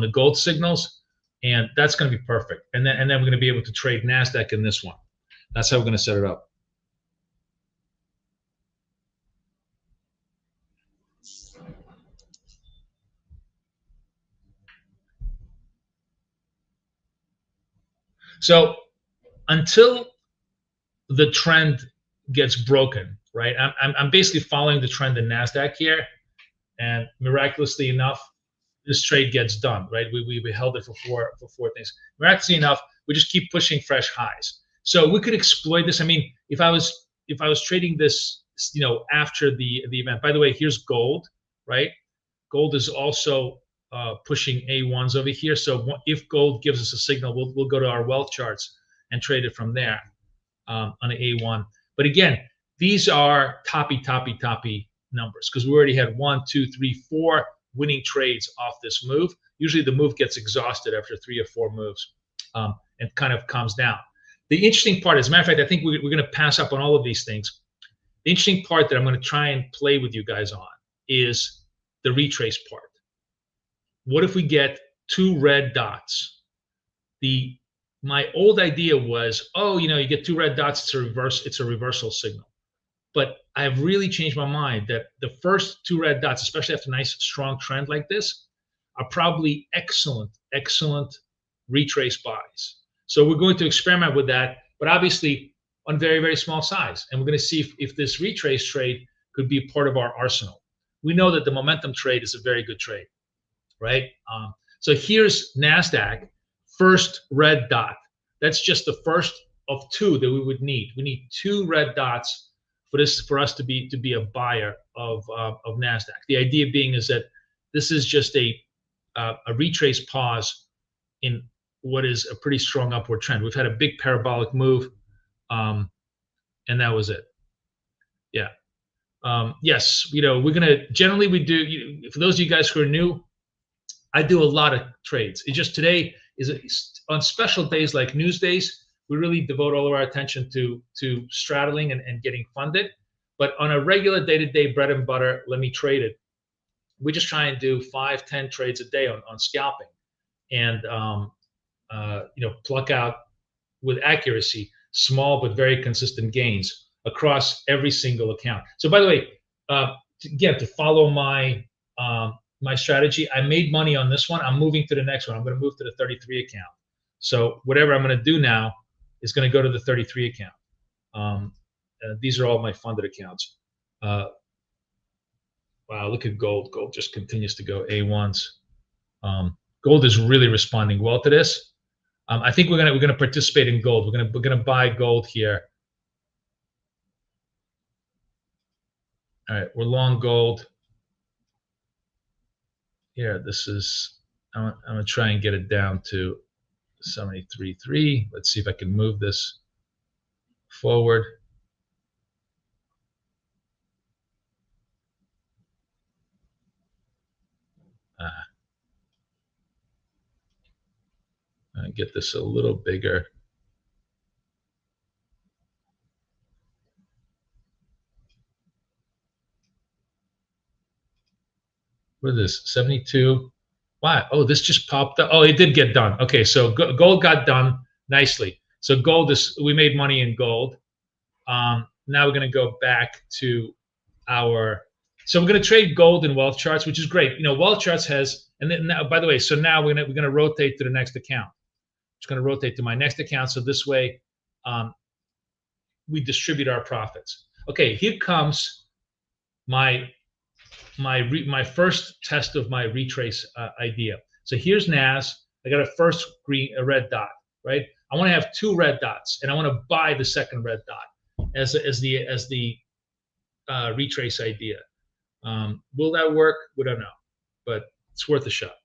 the gold signals, and that's going to be perfect. And then we're going to be able to trade NASDAQ in this one. That's how we're going to set it up. So until the trend gets broken, right? I'm basically following the trend in NASDAQ here, and miraculously enough, this trade gets done, right? We held it for four things. Miraculously enough, we just keep pushing fresh highs. So we could exploit this. I mean, if I was trading this, after the event. By the way, here's gold, right? Gold is also pushing A1s over here. So if gold gives us a signal, we'll go to our wealth charts and trade it from there on an A1. But again, these are toppy numbers because we already had 1, 2, 3, 4 winning trades off this move. Usually the move gets exhausted after 3 or 4 moves and kind of calms down. The interesting part, as a matter of fact, I think we're going to pass up on all of these things. The interesting part that I'm going to try and play with you guys on is the retrace part. What if we get 2 red dots? My old idea was, you get 2 red dots, it's a reversal signal. But I've really changed my mind that the first 2 red dots, especially after a nice strong trend like this, are probably excellent retrace buys. So we're going to experiment with that, but obviously on very, very small size. And we're going to see if this retrace trade could be part of our arsenal. We know that the momentum trade is a very good trade, right? So here's NASDAQ, first red dot. That's just the first of 2 that we would need. We need 2 red dots for us to be a buyer of NASDAQ. The idea being is that this is just a retrace pause in what is a pretty strong upward trend. We've had a big parabolic move, and that was it. Yeah. Yes, we're gonna generally we do. For those of you guys who are new, I do a lot of trades. It's just today is on special days like news days. We really devote all of our attention to straddling and getting funded. But on a regular day-to-day bread and butter, let me trade it. We just try and do 5, 10 trades a day on scalping, and pluck out with accuracy small but very consistent gains across every single account. So by the way, to follow my my strategy, I made money on this one. I'm moving to the next one. I'm going to move to the 33 account. So whatever I'm going to do now is going to go to the 33 account. These are all my funded accounts. Wow, look at gold. Gold just continues to go A1s. Gold is really responding well to this. I think we're gonna participate in gold. We're gonna buy gold here. All right, we're long gold. Here, this is. I'm gonna try and get it down to 73.3. Let's see if I can move this forward. Get this a little bigger. What is this? 72. Wow. Oh, this just popped up. Oh, it did get done. Okay, so gold got done nicely. So gold is, we made money in gold. Now we're going to go back to our, so we're going to trade gold in wealth charts, which is great. Wealth charts has, and then now, by the way, so now we're going to rotate to the next account. It's going to rotate to my next account. So this way, we distribute our profits. Okay, here comes my first test of my retrace idea. So here's NAS. I got a red dot, right? I want to have 2 red dots, and I want to buy the second red dot as the retrace idea. Will that work? We don't know, but it's worth a shot.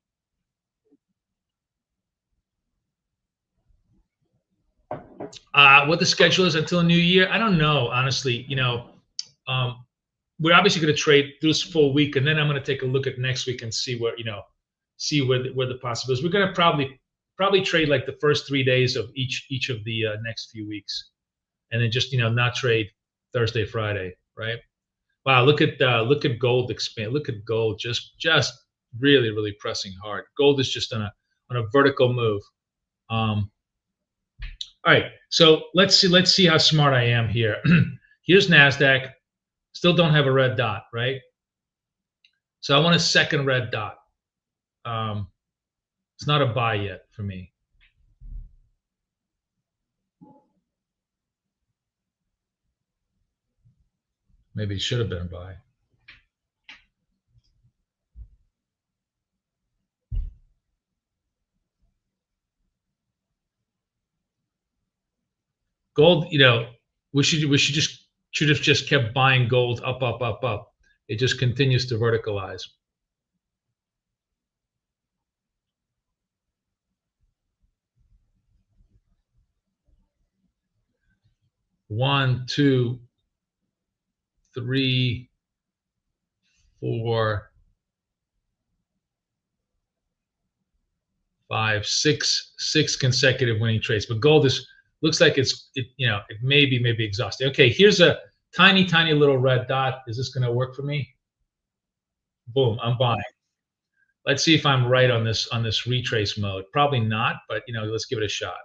What the schedule is until New Year, I don't know, honestly. We're obviously going to trade this full week, and then I'm going to take a look at next week and see where the possible is. We're going to probably trade like the first 3 days of each of the next few weeks, and then just not trade Thursday, Friday, right? Wow, look at gold expand. Look at gold just really pressing hard. Gold is just on a vertical move. All right, so let's see how smart I am here. Here's NASDAQ. Still don't have a red dot, right? So I want a second red dot. It's not a buy yet for me. Maybe it should have been a buy. Gold, we should have just kept buying gold up. It just continues to verticalize. One, 2, 3, 4, 5, 6 consecutive winning trades. But gold looks like it may be exhausted. Okay, here's a tiny little red dot. Is this going to work for me? Boom, I'm buying. Let's see if I'm right on this retrace mode. Probably not, but let's give it a shot.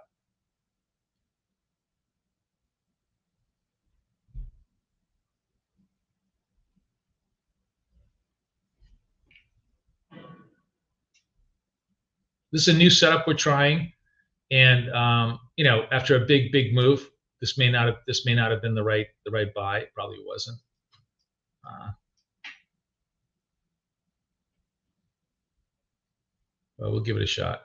This is a new setup we're trying, and after a big move, this may not have been the right buy. It probably wasn't. Well, we'll give it a shot.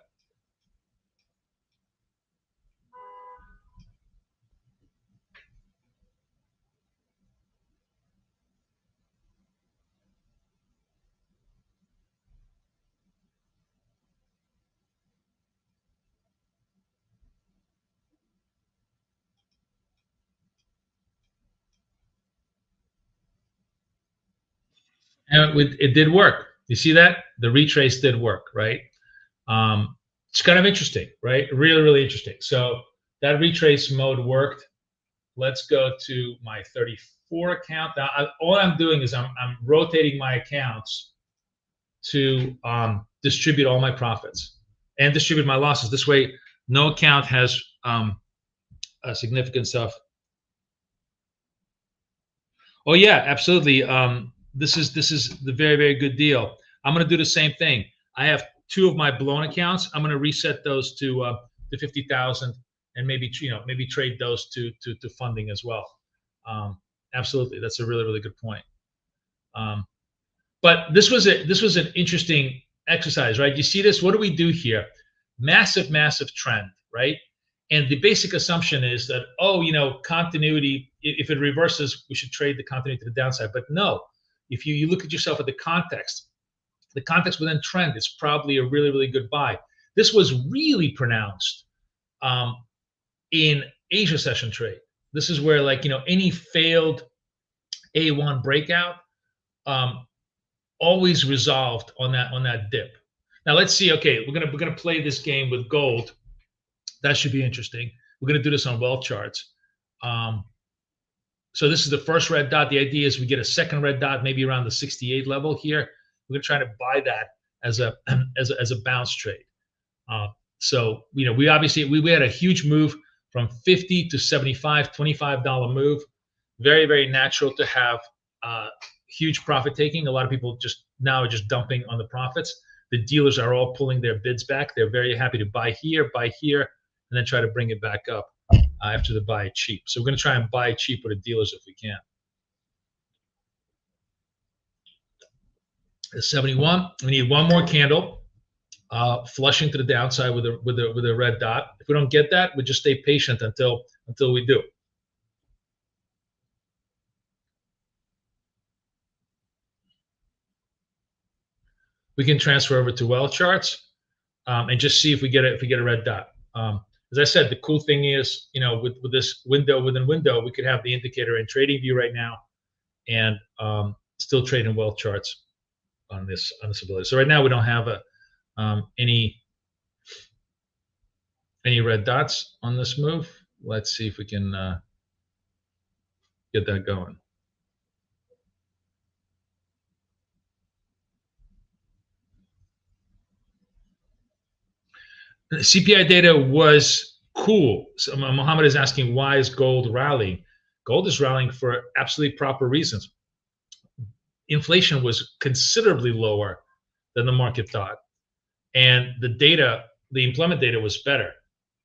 And it did work. You see that? The retrace did work, right? It's kind of interesting, right? Really interesting. So that retrace mode worked. Let's go to my 4 account. All I'm doing is I'm rotating my accounts to distribute all my profits and distribute my losses. This way, no account has a significance of. Oh yeah, absolutely. This is the very, very good deal. I'm going to do the same thing. I have 2 of my blown accounts. I'm going to reset those to 50,000 and maybe trade those to funding as well. Absolutely, that's a really, really good point. But this was an interesting exercise, right? You see this? What do we do here? Massive, massive trend, right? And the basic assumption is that, continuity, if it reverses, we should trade the continuity to the downside. But no, if you look at yourself at the context within trend is probably a really, really good buy. This was really pronounced in Asia session trade. This is where any failed A1 breakout always resolved on that dip. Now let's see. Okay, we're gonna play this game with gold. That should be interesting. We're gonna do this on well charts. So this is the first red dot. The idea is we get a second red dot, maybe around the 68 level here. We're gonna try to buy that as a bounce trade. So we obviously we had a huge move from 50 to 75, $25 move. Very, very natural to have huge profit taking. A lot of people now are just dumping on the profits. The dealers are all pulling their bids back. They're very happy to buy here, and then try to bring it back up after the buy cheap. So we're going to try and buy cheap with the dealers if we can. The 71. We need one more candle, flushing to the downside with a red dot. If we don't get that, we just stay patient until we do. We can transfer over to well charts and just see if we get a red dot. As I said, the cool thing is, with this window within window, we could have the indicator in trading view right now, and still trade in well charts on this ability. So right now we don't have any red dots on this move. Let's see if we can get that going. The CPI data was cool. So Mohammed is asking, why is gold rallying? Gold is rallying for absolutely proper reasons. Inflation was considerably lower than the market thought, and the employment data was better.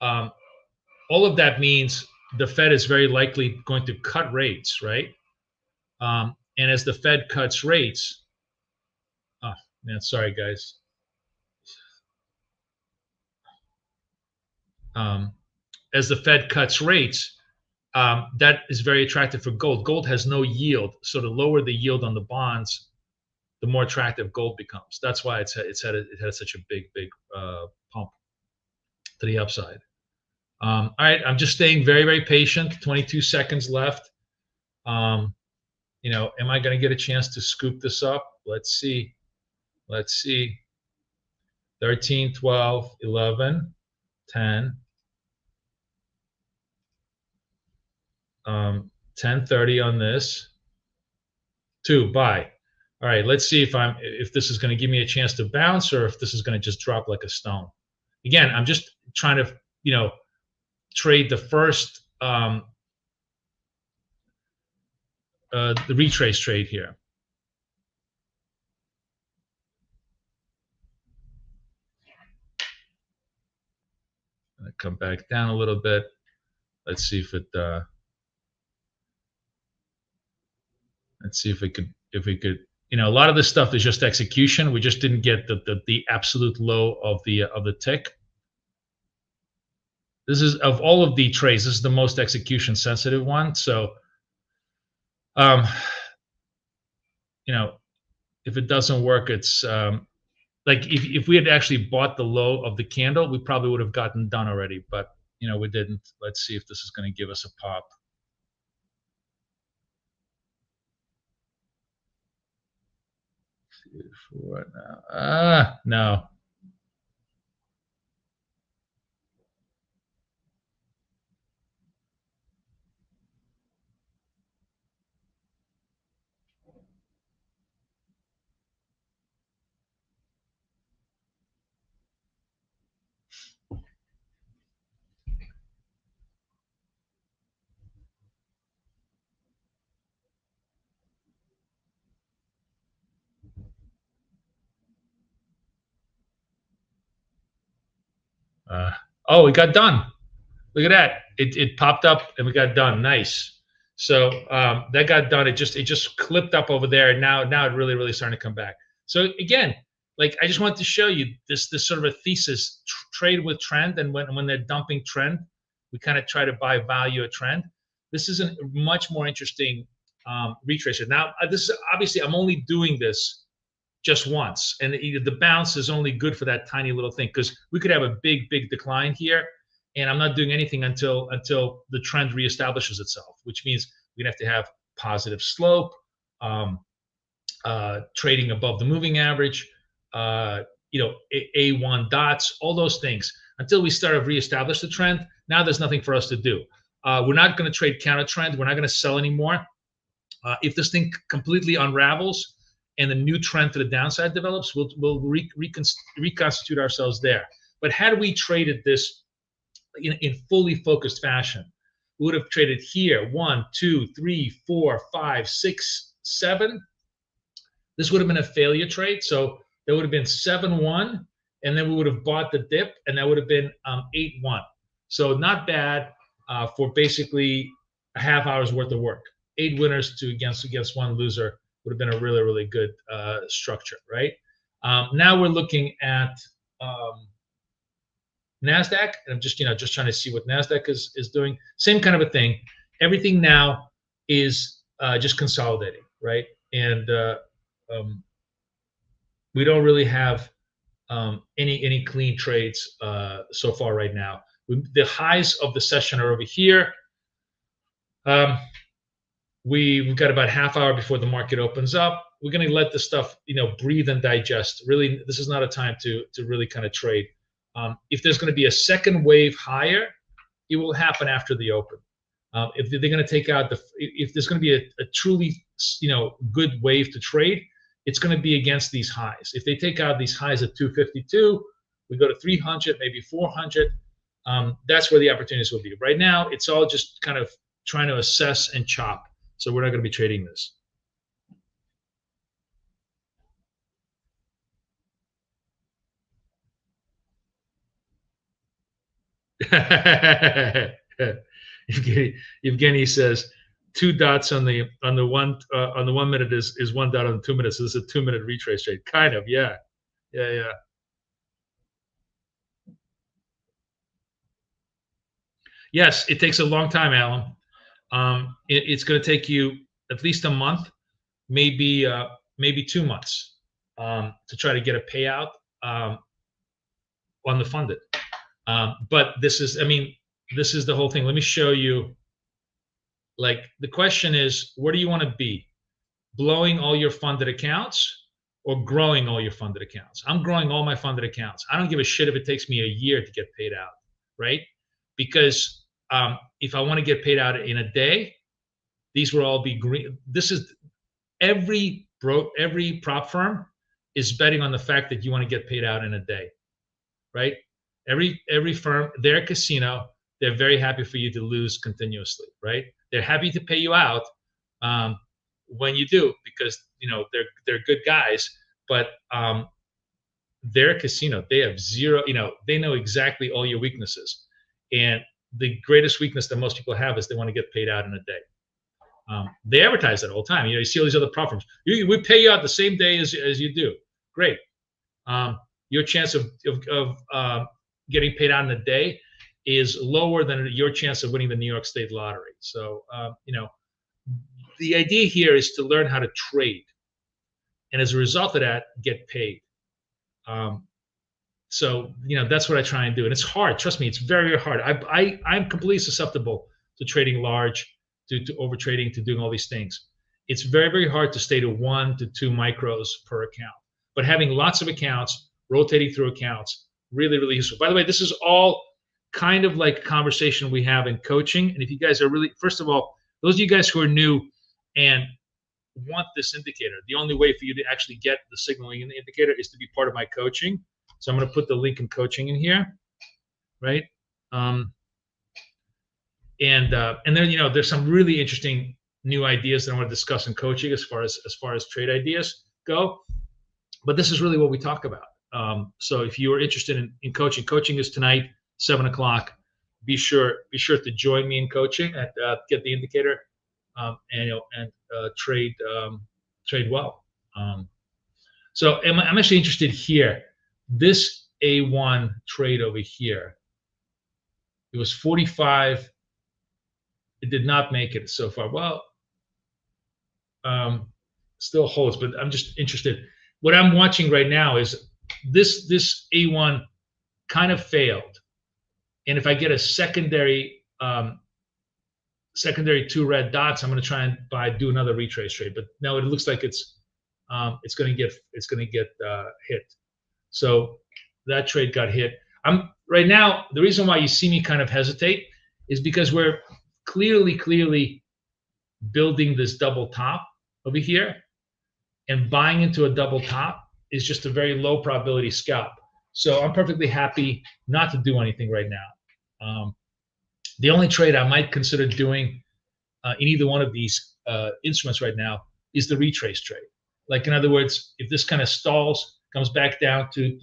All of that means the Fed is very likely going to cut rates, right? And as the Fed cuts rates, oh man, sorry guys. As the Fed cuts rates, that is very attractive for gold. Gold has no yield, so the lower the yield on the bonds, the more attractive gold becomes. That's why it had such a big pump to the upside. All right, I'm just staying very, very patient. 22 seconds left. Am I going to get a chance to scoop this up? Let's see. 13, 12, 11, 10. 10:30 on this. 2 buy. All right, let's see if this is going to give me a chance to bounce or if this is going to just drop like a stone. Again, I'm just trying to trade the first the retrace trade here. I'm going to come back down a little bit. Let's see if it let's see if we could, a lot of this stuff is just execution. We just didn't get the absolute low of the tick. This is, of all of the trades, this is the most execution sensitive one. So, if it doesn't work, it's like if we had actually bought the low of the candle, we probably would have gotten done already, but we didn't. Let's see if this is going to give us a pop. 4 now. No. Oh, we got done. Look at that. It popped up and we got done. Nice. So that got done. It just clipped up over there. And now it really starting to come back. So again, like I just wanted to show you this sort of a thesis, trade with trend. And when they're dumping trend, we kind of try to buy value at trend. This is a much more interesting retracer. Now, this is obviously I'm only doing this just once, and the bounce is only good for that tiny little thing because we could have a big decline here, and I'm not doing anything until the trend reestablishes itself, which means we're gonna have to have positive slope, trading above the moving average, A1 dots, all those things until we start to reestablish the trend. Now there's nothing for us to do. We're not going to trade counter trend. We're not going to sell anymore. If this thing completely unravels and the new trend to the downside develops, we'll reconstitute ourselves there. But had we traded this in fully focused fashion, we would have traded here 1, 2, 3, 4, 5, 6, 7. This would have been a failure trade. So there would have been 7-1, and then we would have bought the dip, and that would have been 8-1. So not bad for basically a half hour's worth of work. 8 winners against 1 loser would have been a really good structure, right? Now we're looking at NASDAQ, and I'm just trying to see what NASDAQ is doing. Same kind of a thing. Everything now is just consolidating, right? And we don't really have any clean trades so far right now. The highs of the session are over here. We've got about half hour before the market opens up. We're going to let the stuff breathe and digest. Really, this is not a time to really kind of trade. If there's going to be a second wave higher, it will happen after the open. If they're going to take out if there's going to be a truly good wave to trade, it's going to be against these highs. If they take out these highs at 252, we go to 300, maybe 400. That's where the opportunities will be. Right now, it's all just kind of trying to assess and chop. So we're not going to be trading this. Evgeny says 2 dots on the 1 minute is 1 dot on the 2 minutes. So this is a 2-minute retrace trade. Kind of, yeah. Yes, it takes a long time, Alan. It's going to take you at least a month, maybe 2 months to try to get a payout on the funded. But this is the whole thing. Let me show you. Like the question is, where do you want to be? Blowing all your funded accounts or growing all your funded accounts? I'm growing all my funded accounts. I don't give a shit if it takes me a year to get paid out, right? Because if I want to get paid out in a day, these will all be green. This is every prop firm is betting on the fact that you want to get paid out in a day, right? Every firm, their casino, they're very happy for you to lose continuously, right? They're happy to pay you out when you do because they're good guys. But their casino, they have zero. They know exactly all your weaknesses, and the greatest weakness that most people have is they want to get paid out in a day. They advertise that all the time. You see all these other prop firms. We pay you out the same day as you do. Great. Your chance of getting paid out in a day is lower than your chance of winning the New York State lottery. So, the idea here is to learn how to trade. And as a result of that, get paid. So, that's what I try and do. And it's hard. Trust me, it's very, very hard. I'm completely susceptible to trading large, to overtrading, to doing all these things. It's very, very hard to stay to 1 to 2 micros per account. But having lots of accounts, rotating through accounts, really, really useful. By the way, this is all kind of like a conversation we have in coaching. And if you guys are really, first of all, those of you guys who are new and want this indicator, the only way for you to actually get the signaling in the indicator is to be part of my coaching. So I'm going to put the link in coaching in here, right? And then there's some really interesting new ideas that I want to discuss in coaching as far as trade ideas go. But this is really what we talk about. So if you are interested in coaching is tonight 7 o'clock. Be sure to join me in coaching and get the indicator and trade well. So I'm actually interested here. This A1 trade over here, it was 45. It did not make it so far. Well, still holds, but I'm just interested. What I'm watching right now is this A1 kind of failed, and if I get a secondary 2 red dots, I'm going to try and do another retrace trade. But no, it looks like it's going to get hit. So that trade got hit. I'm right now. The reason why you see me kind of hesitate is because we're clearly building this double top over here, and buying into a double top is just a very low probability scalp. So I'm perfectly happy not to do anything right now. The only trade I might consider doing in either one of these instruments right now is the retrace trade. Like, in other words, if this kind of stalls, comes back down to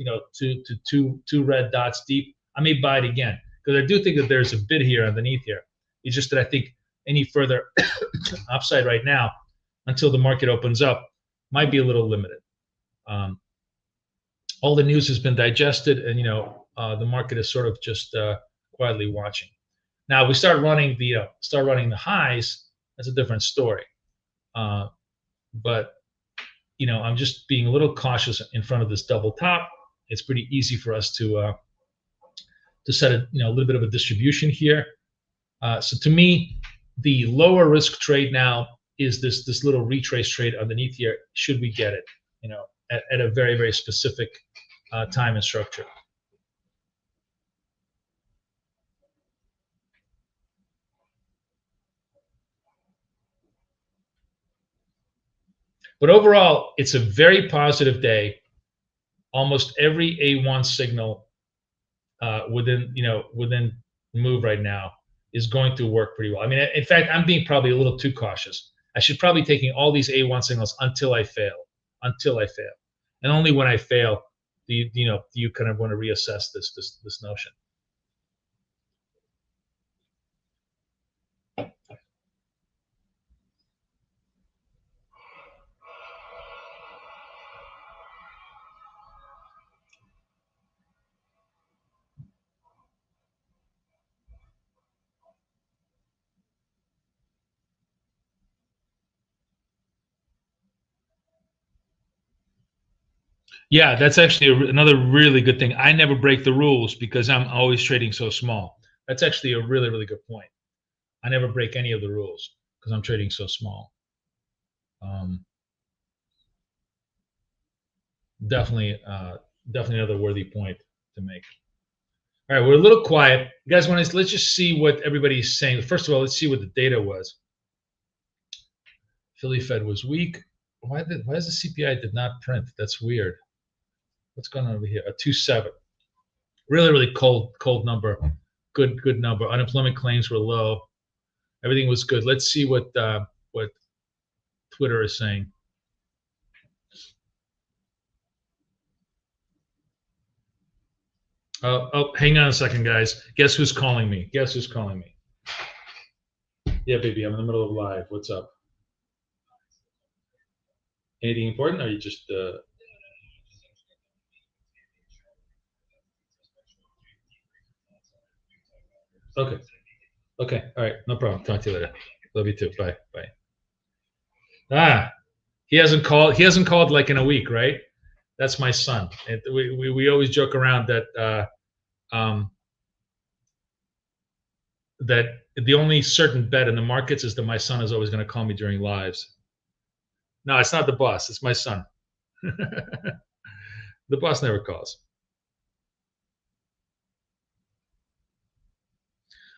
two red dots deep, I may buy it again, because I do think that there's a bid here underneath here. It's just that I think any further upside right now, until the market opens up, might be a little limited. All the news has been digested, and the market is sort of just quietly watching. Now we start running the highs. That's a different story. But I'm just being a little cautious in front of this double top. It's pretty easy for us to set a little bit of a distribution here. So to me, the lower risk trade now is this little retrace trade underneath here. Should we get it? At a very, very specific time and structure. But overall, it's a very positive day. Almost every A1 signal within move right now is going to work pretty well. I mean, in fact, I'm being probably a little too cautious. I should probably be taking all these A1 signals until I fail, and only when I fail do you kind of want to reassess this notion. Yeah, that's actually another really good thing. I never break the rules because I'm always trading so small. That's actually a really, really good point. I never break any of the rules because I'm trading so small. Definitely another worthy point to make. All right, we're a little quiet. You guys want to, let's just see what everybody's saying. First of all, let's see what the data was. Philly Fed was weak. Why is the CPI did not print? That's weird. What's going on over here? A 2.7. Really, really cold number. Good number. Unemployment claims were low. Everything was good. Let's see what Twitter is saying. Oh, hang on a second, guys. Guess who's calling me? Guess who's calling me? Yeah, baby, I'm in the middle of live. What's up? Anything important, or are you just Okay. All right, no problem. Talk to you later. Love you too. Bye. He hasn't called like in a week, right? That's my son. And we always joke around that that the only certain bet in the markets is that my son is always going to call me during lives. No, it's not the boss. It's my son. The boss never calls.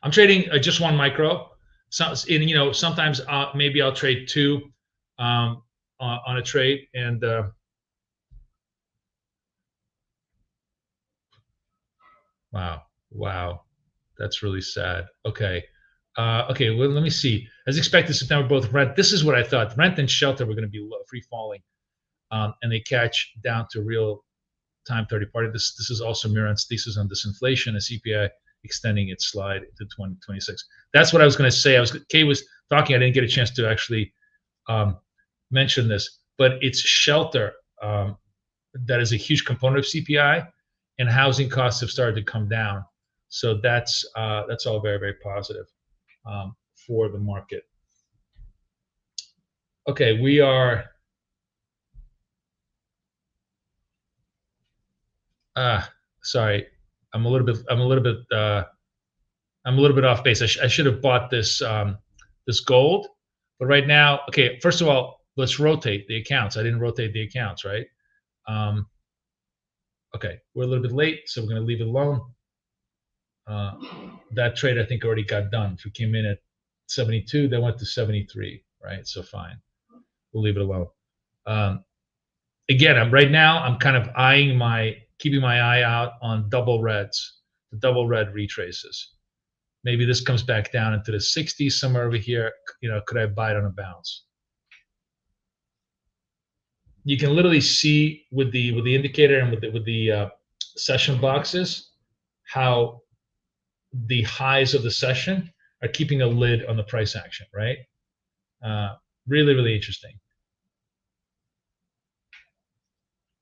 I'm trading just one micro. So, sometimes maybe I'll trade two on a trade, and wow, that's really sad. Okay, well, let me see. As expected, September both rent. This is what I thought. Rent and shelter were going to be free falling, and they catch down to real time 30 party. This is also Miran's thesis on disinflation and CPI extending its slide into 2026. That's what I was going to say. Kay was talking. I didn't get a chance to actually mention this, but it's shelter that is a huge component of CPI, and housing costs have started to come down. So that's all very, very positive for the market. Okay, we are. Sorry, I'm a little bit off base. I should have bought this this gold, but right now, okay. First of all, let's rotate the accounts. I didn't rotate the accounts, right? Okay, we're a little bit late, so we're going to leave it alone. That trade I think already got done. If we came in at 72, they went to 73, right? So fine, we'll leave it alone. Again, right now I'm kind of keeping my eye out on double reds, the double red retraces. Maybe this comes back down into the 60s somewhere over here. You know, could I buy it on a bounce? You can literally see with the indicator and with the session boxes how the highs of the session are keeping a lid on the price action, right? Really, really interesting.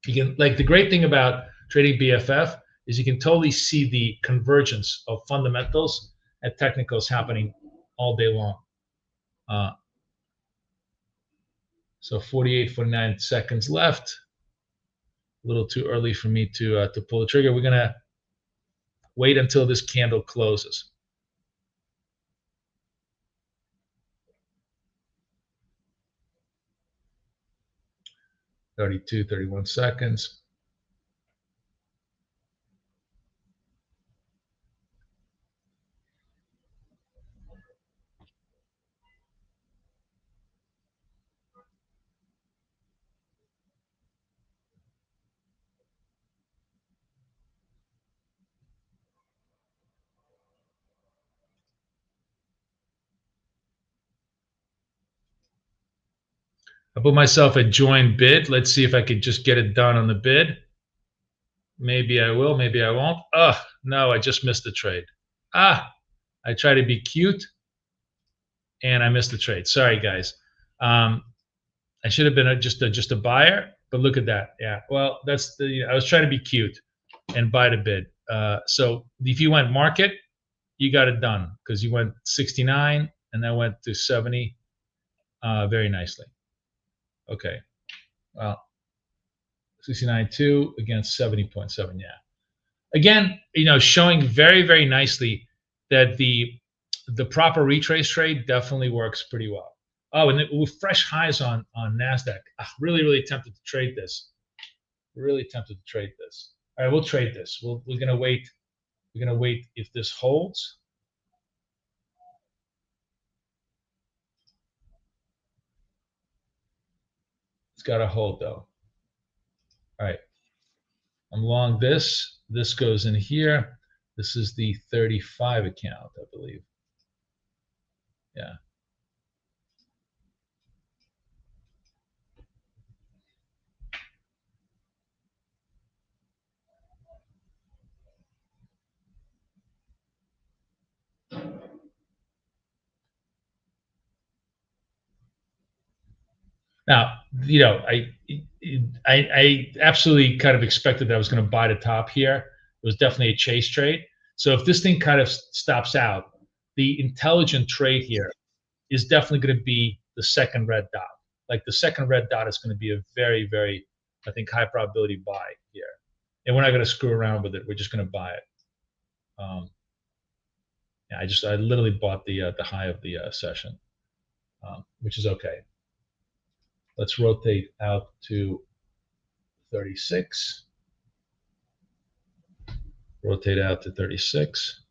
You can, like, the great thing about trading BFF is you can totally see the convergence of fundamentals and technicals happening all day long. So 48, 49 seconds left. A little too early for me to pull the trigger. We're gonna wait until this candle closes. (32, 31 seconds). I put myself at join bid. Let's see if I could just get it done on the bid. Maybe I will, maybe I won't. No, I just missed the trade. I try to be cute and I missed the trade. Sorry, guys. I should have been just a buyer, but look at that. Yeah, well, I was trying to be cute and buy the bid. So if you went market, you got it done because you went 69 and then went to 70 very nicely. Okay, well, 69.2 against 70.7. Yeah, again, you know, showing very, very nicely that the proper retrace trade definitely works pretty well. Oh, and with fresh highs on NASDAQ, really, really tempted to trade this. Really tempted to trade this. All right, we'll trade this. We're gonna wait. We're gonna wait if this holds. It's got to hold though. All right, I'm long this. This goes in here. This is the 35 account, I believe. Yeah. Now, you know, I absolutely kind of expected that I was going to buy the top here. It was definitely a chase trade. So if this thing kind of stops out, the intelligent trade here is definitely going to be the second red dot. Like the second red dot is going to be a very, very, I think, high probability buy here. And we're not going to screw around with it. We're just going to buy it. Yeah, I literally bought the high of the session, which is okay. Let's rotate out to 36. Rotate out to 36.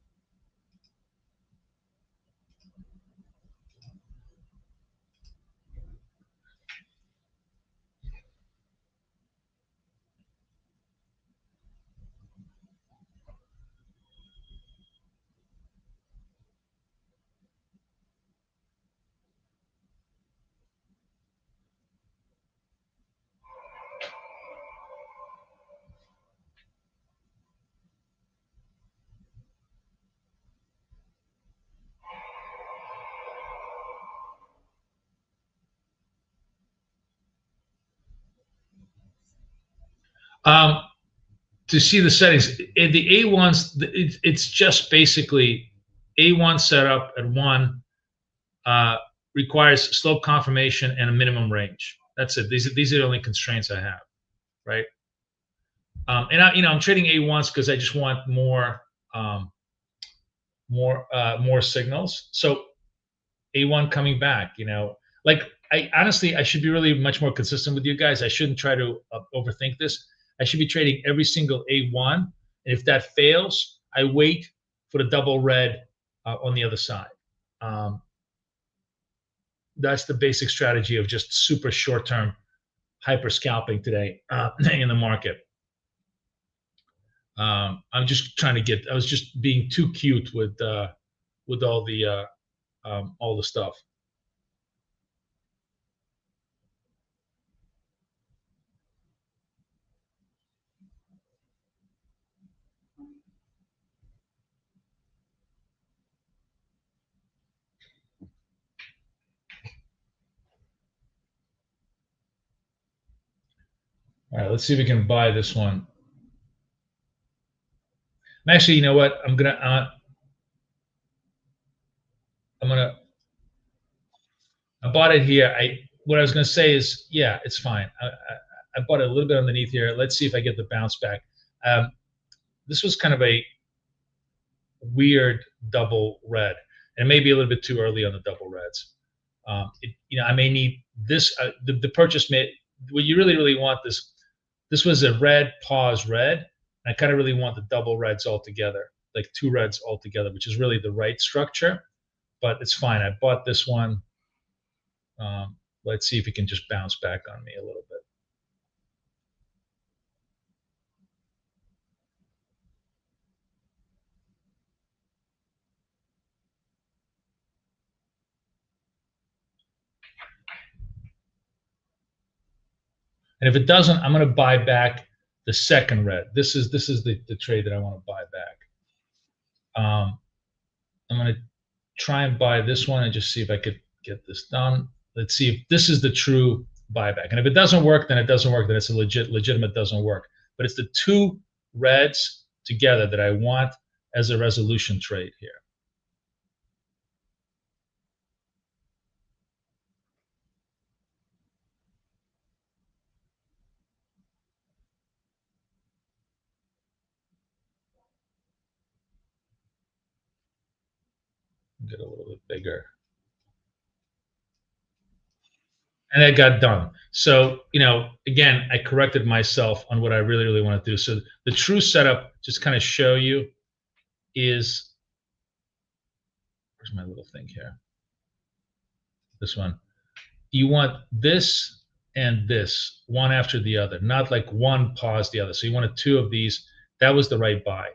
To see the settings, the A1s, it's just basically A1 setup at 1 requires slope confirmation and a minimum range. That's it. These are the only constraints I have, right? And I'm trading A1s because I just want more signals. So A1 coming back, like I honestly, I should be really much more consistent with you guys. I shouldn't try to overthink this. I should be trading every single A1, and if that fails, I wait for the double red on the other side. That's the basic strategy of just super short-term hyper scalping today in the market. I'm just trying to get. I was just being too cute with all the stuff. All right, let's see if we can buy this one. Actually, you know what? I bought it here. What I was gonna say is, yeah, it's fine. I bought it a little bit underneath here. Let's see if I get the bounce back. This was kind of a weird double red, and maybe a little bit too early on the double reds. I may need this. The purchase may. What you really want this. This was a red pause red. I kind of really want the double reds all together, like 2 reds all together, which is really the right structure. But it's fine. I bought this one. Let's see if it can just bounce back on me a little bit. And if it doesn't, I'm going to buy back the second red. This is the trade that I want to buy back. I'm going to try and buy this one and just see if I could get this done. Let's see if this is the true buyback. And if it doesn't work, then it doesn't work. Then it's a legitimate doesn't work. But it's the 2 reds together that I want as a resolution trade here. Get a little bit bigger. And that got done. So, again, I corrected myself on what I really want to do. So the true setup, just kind of show you, is, where's my little thing here? This one. You want this and this, one after the other, not like one pause the other. So you wanted 2 of these. That was the right buy.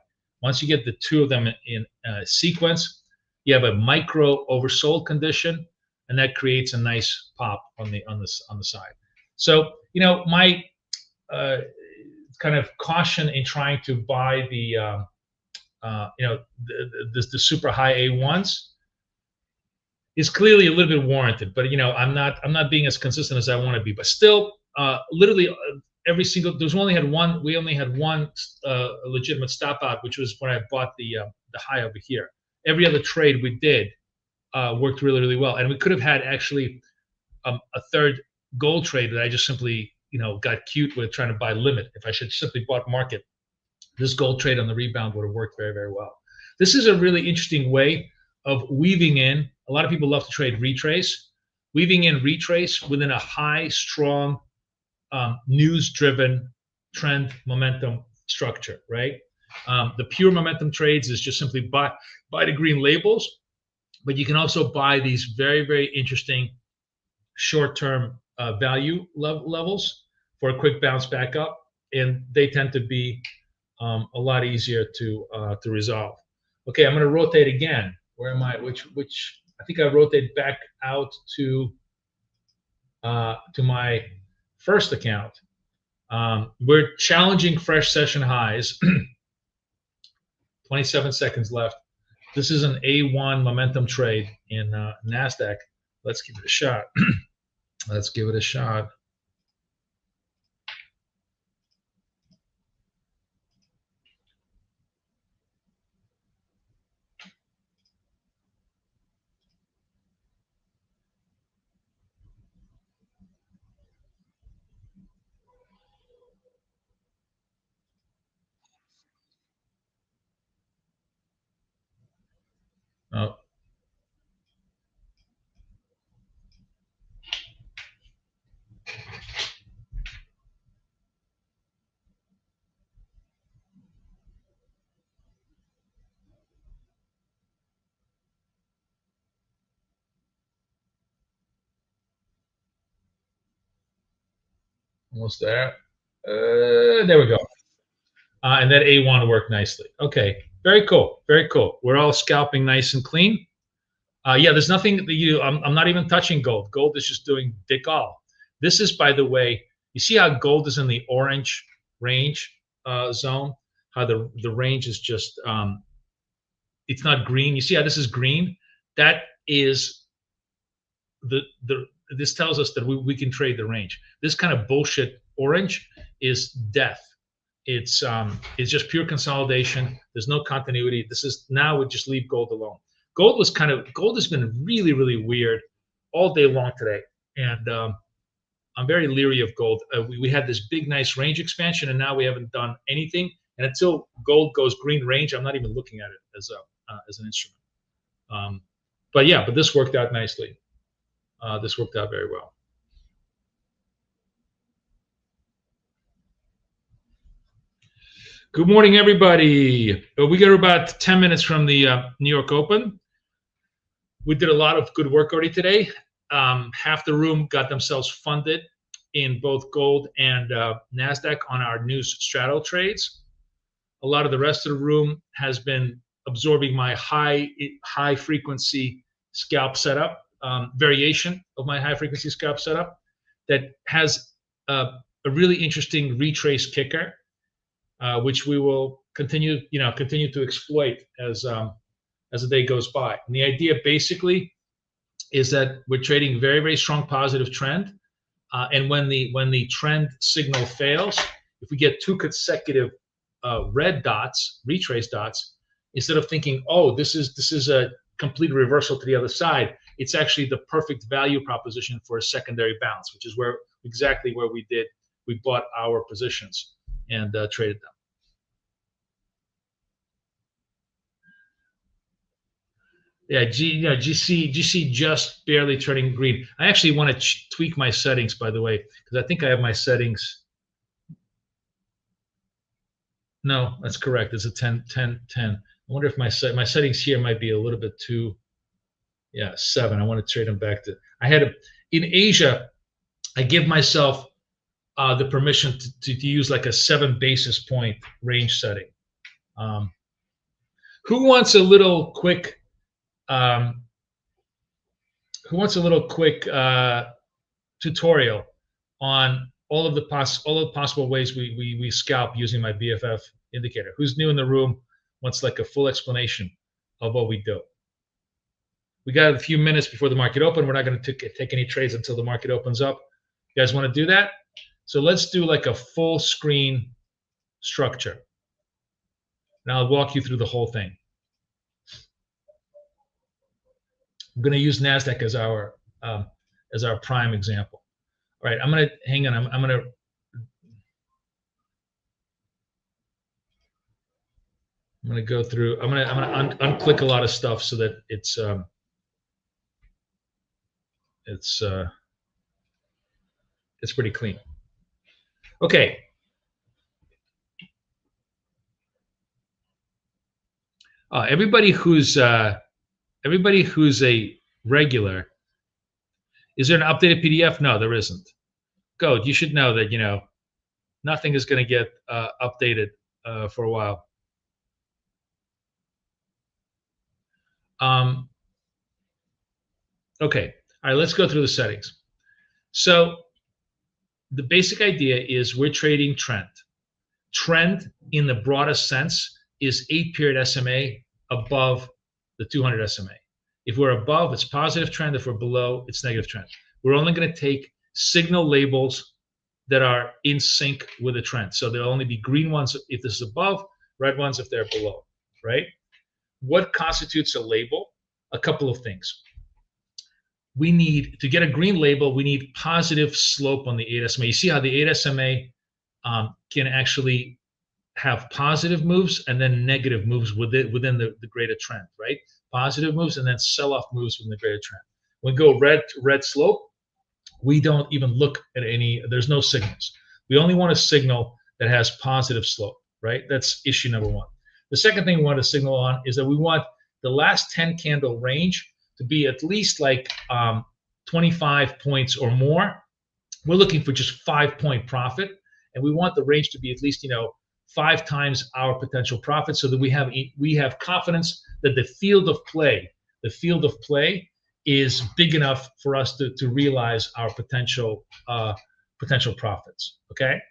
Once you get the 2 of them in sequence, you have a micro oversold condition, and that creates a nice pop on the side. So my kind of caution in trying to buy the super high A1s is clearly a little bit warranted. But I'm not being as consistent as I want to be. But still, literally every single we only had one legitimate stop out, which was when I bought the high over here. Every other trade we did worked really well, and we could have had actually a third gold trade that I just simply got cute with trying to buy limit. If I should simply bought market, this gold trade on the rebound would have worked very well. This is a really interesting way of weaving in. A lot of people love to trade retrace, weaving in retrace within a high, strong, news-driven trend momentum structure, right? The pure momentum trades is just simply buy the green labels, but you can also buy these very interesting short-term value levels for a quick bounce back up, and they tend to be a lot easier to resolve. Okay, I'm going to rotate again. Where am I? Which I think I rotate back out to my first account. We're challenging fresh session highs. 27 seconds left. This is an A1 momentum trade in NASDAQ. Let's give it a shot. Let's give it a shot. Oh. Almost there. There we go. And that A1 worked nicely. Okay, very cool, very cool. We're all scalping nice and clean. Yeah, there's nothing that I'm not even touching gold. Gold is just doing dick all. This is, by the way, you see how gold is in the orange range zone? How the range is just, it's not green. You see how this is green? That is this tells us that we can trade the range. This kind of bullshit orange is death. It's just pure consolidation. There's no continuity. This is, now we just leave gold alone. Gold has been really, really weird all day long today. And I'm very leery of gold. We had this big, nice range expansion, and now we haven't done anything. And until gold goes green range, I'm not even looking at it as an instrument. But this worked out nicely. This worked out very well. Good morning, everybody. We got about 10 minutes from the New York Open. We did a lot of good work already today. Half the room got themselves funded in both gold and NASDAQ on our new straddle trades. A lot of the rest of the room has been absorbing my high frequency scalp setup, variation of my high frequency scalp setup that has a really interesting retrace kicker, which we will continue to exploit as the day goes by. And the idea basically is that we're trading very, very strong positive trend, and when the trend signal fails, if we get 2 consecutive red dots, retrace dots, instead of thinking, oh, this is a complete reversal to the other side, it's actually the perfect value proposition for a secondary bounce, which is exactly where we bought our positions and traded them. Yeah, GC just barely turning green. I actually want to tweak my settings, by the way, because I think I have my settings. No, that's correct. It's a 10. I wonder if my settings here might be a little bit too, 7. I want to trade them back to, in Asia, I give myself the permission to use like a 7 basis point range setting. Who wants a little quick tutorial on all of the possible ways we scalp using my BFF indicator? Who's new in the room wants like a full explanation of what we do? We got a few minutes before the market open. We're not going to take any trades until the market opens up. You guys want to do that? So let's do like a full screen structure. Now I'll walk you through the whole thing. I'm going to use NASDAQ as our prime example. All right, I'm going to hang on. I'm going to go through. I'm going to unclick a lot of stuff so that it's pretty clean. Okay. Everybody who's a regular, is there an updated PDF? No, there isn't. Go. You should know that nothing is going to get updated for a while. Okay. All right. Let's go through the settings. So the basic idea is we're trading trend. Trend in the broadest sense is 8-period SMA above the 200 SMA. If we're above, it's positive trend. If we're below, it's negative trend. We're only going to take signal labels that are in sync with the trend. So there'll only be green ones if this is above, red ones if they're below, right? What constitutes a label? A couple of things. We need, to get a green label, we need positive slope on the 8 SMA. You see how the 8 SMA can actually have positive moves and then negative moves within the greater trend, right? positive moves, and then sell-off moves from the greater trend. When we go red slope, we don't even look at any, there's no signals. We only want a signal that has positive slope, right? That's issue number one. The second thing we want to signal on is that we want the last 10 candle range to be at least like 25 points or more. We're looking for just 5-point profit, and we want the range to be at least 5 times our potential profit, so that we have confidence that the field of play is big enough for us to realize our potential profits. Okay,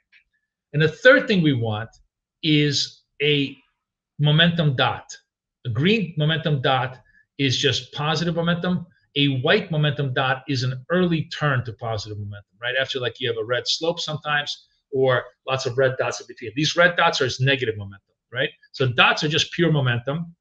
and the third thing we want is a momentum dot. A green momentum dot is just positive momentum. A white momentum dot is an early turn to positive momentum, right? After like you have a red slope sometimes, or lots of red dots in between. These red dots are negative momentum, right? So dots are just pure momentum.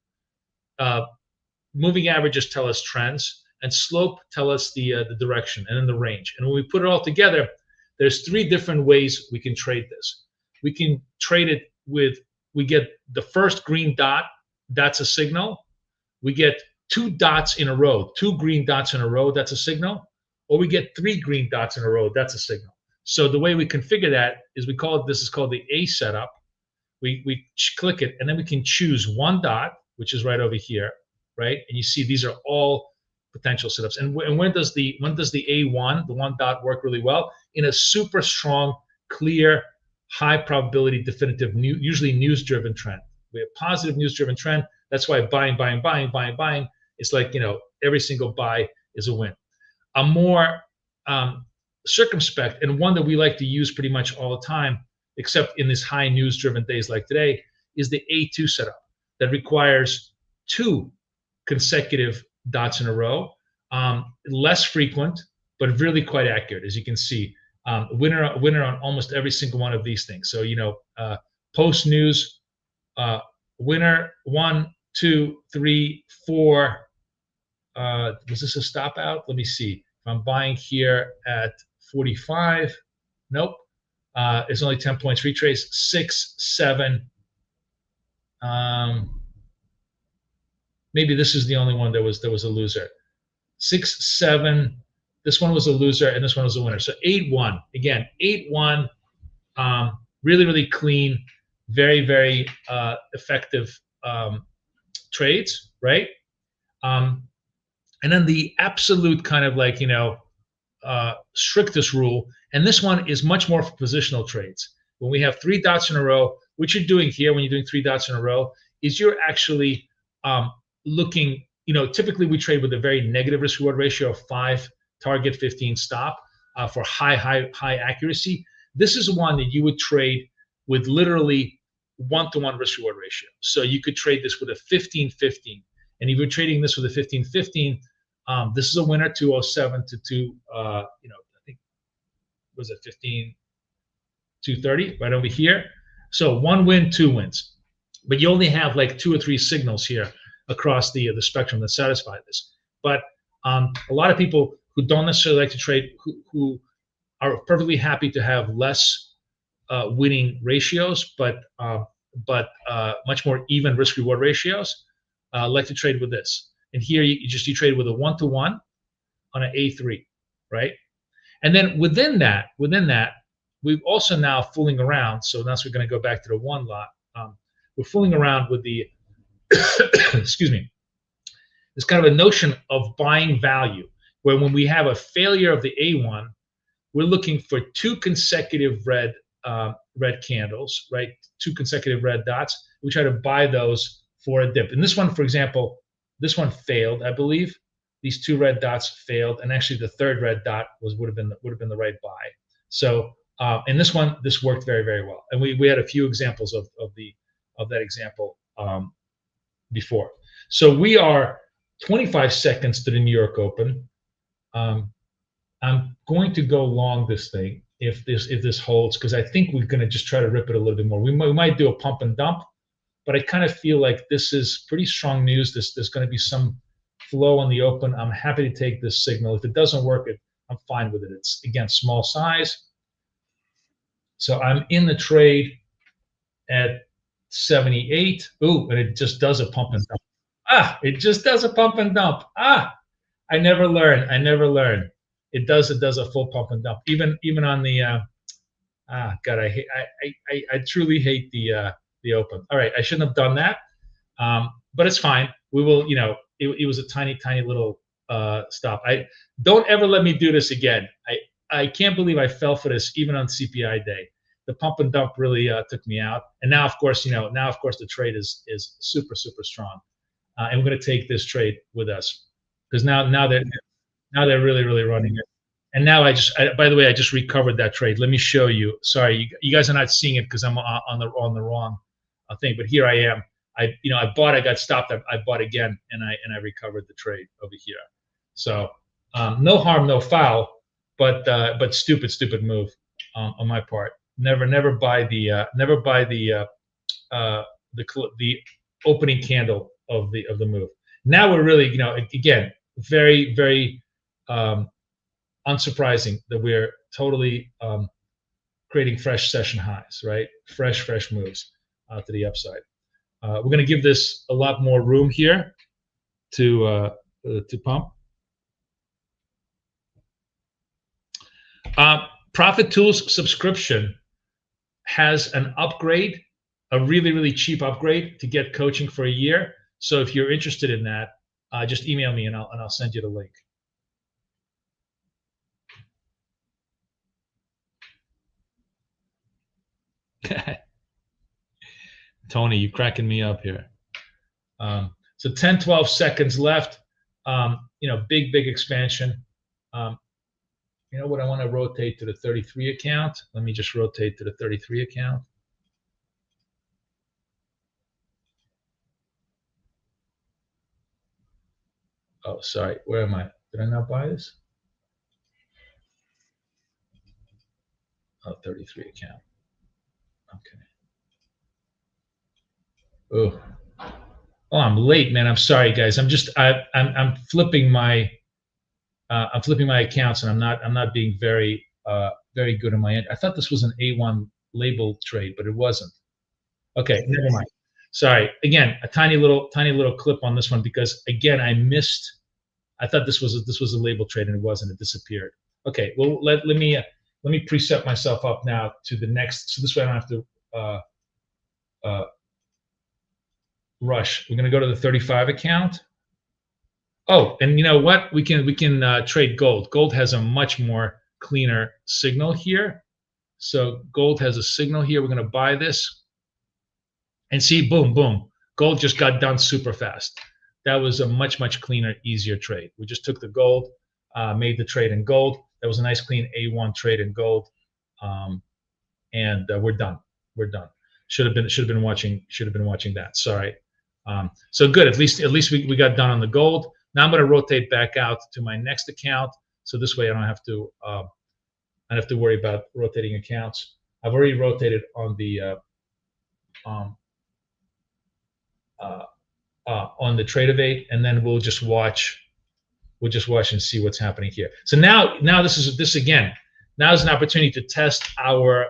Moving averages tell us trends, and slope tell us the direction and then the range. And when we put it all together, there's 3 different ways we can trade this. We can trade it with, we get the first green dot, that's a signal. We get 2 dots in a row, 2 green dots in a row, that's a signal. Or we get 3 green dots in a row, that's a signal. So the way we configure that is this is called the A setup. We click it, and then we can choose 1 dot, which is right over here, right? And you see these are all potential setups. And when does the A1, the 1 dot, work really well? In a super strong, clear, high probability, definitive, usually news-driven trend. We have positive news-driven trend. That's why buying. It's like, every single buy is a win. A more circumspect, and one that we like to use pretty much all the time, except in this high news-driven days like today, is the A2 setup that requires 2 consecutive dots in a row. Less frequent, but really quite accurate, as you can see. Winner on almost every single one of these things. So, post news, winner 1, 2, 3, 4. Was this a stop out? Let me see. If I'm buying here at 45, nope. It's only 10 points. Retrace 6, 7. Maybe this is the only one that was a loser. 6, 7. This one was a loser, and this one was a winner. So 8-1. Again, 8-1. Really, really clean. Very, very effective trades, right? And then the absolute kind of like, strictest rule, and this one is much more for positional trades. When we have 3 dots in a row, what you're doing here when you're doing 3 dots in a row is you're actually looking, typically we trade with a very negative risk reward ratio of 5 target, 15 stop for high accuracy. This is one that you would trade with literally 1-to-1 risk reward ratio. So you could trade this with a 15-15. And if you're trading this with a 15-15, this is a winner, 207 to I think, was it 15-230 right over here. So 1 win, 2 wins. But you only have like 2 or 3 signals here across the spectrum that satisfy this. But a lot of people who don't necessarily like to trade, who are perfectly happy to have less winning ratios, but much more even risk reward ratios, like to trade with this. And here you trade with a 1-to-1 on an A3, right? And then within that, we've also now fooling around. So now we're going to go back to the 1 lot. We're fooling around with the excuse me. There's kind of a notion of buying value, where when we have a failure of the A1, we're looking for 2 consecutive red candles, right? 2 consecutive red dots. We try to buy those for a dip. And this one, for example, this one failed, I believe. These 2 red dots failed, and actually the 3rd red dot would have been the right buy. So and this one, this worked very, very well. And we had a few examples of that example before. So we are 25 seconds to the New York Open. I'm going to go long this thing if this holds, because I think we're going to just try to rip it a little bit more. We might do a pump and dump, but I kind of feel like this is pretty strong news. There's going to be some flow on the open. I'm happy to take this signal. If it doesn't work, I'm fine with it. It's, again, small size. So I'm in the trade at 78. Ooh, and it just does a pump and dump. It just does a pump and dump. I never learn. I never learn. It does a full pump and dump. Even on the God, I truly hate the open. All right, I shouldn't have done that. But it's fine. We will, it was a tiny little stop. I don't ever let me do this again. I can't believe I fell for this even on CPI day. The pump and dump really took me out. And now, of course, the trade is super strong. And we're going to take this trade with us because now they're really running it. And now by the way, I just recovered that trade. Let me show you. Sorry, you guys are not seeing it because I'm on the wrong thing. But here I am. I bought. I got stopped. I bought again, and I recovered the trade over here. So no harm, no foul. But stupid move on my part. Never buy the opening candle of the move. Now we're really, again, very unsurprising that we're totally creating fresh session highs, right? Fresh moves to the upside. We're going to give this a lot more room here to pump. Profit Tools subscription has an upgrade, a really cheap upgrade to get coaching for a year. So if you're interested in that, just email me and I'll send you the link. Tony, you cracking me up here. So 10-12 seconds left. Big expansion. You know what? I want to rotate to the 33 account. Let me just rotate to the 33 account. Oh, sorry. Where am I? Did I not buy this? Oh, 33 account. Okay. Oh, I'm late, man. I'm sorry, guys. I'm flipping my accounts, and I'm not being very good on my end. I thought this was an A1 label trade, but it wasn't. Okay, never mind. Sorry. Again, a tiny little clip on this one because again I missed. I thought this was a label trade and it wasn't. It disappeared. Okay. Well, let me preset myself up now to the next. So this way I don't have to rush. We're gonna go to the 35 account. Oh, and you know what? We can trade gold. Gold has a much more cleaner signal here. So gold has a signal here. We're going to buy this. And see, boom. Gold just got done super fast. That was a much cleaner, easier trade. We just took the gold, made the trade in gold. That was a nice, clean A1 trade in gold. And we're done. We're done. Should have been watching that. Sorry. So good. At least we got done on the gold. Now I'm going to rotate back out to my next account. So this way I don't have to worry about rotating accounts. I've already rotated on the Trade of 8, and then we'll just watch and see what's happening here. So now this again. Now is an opportunity to test our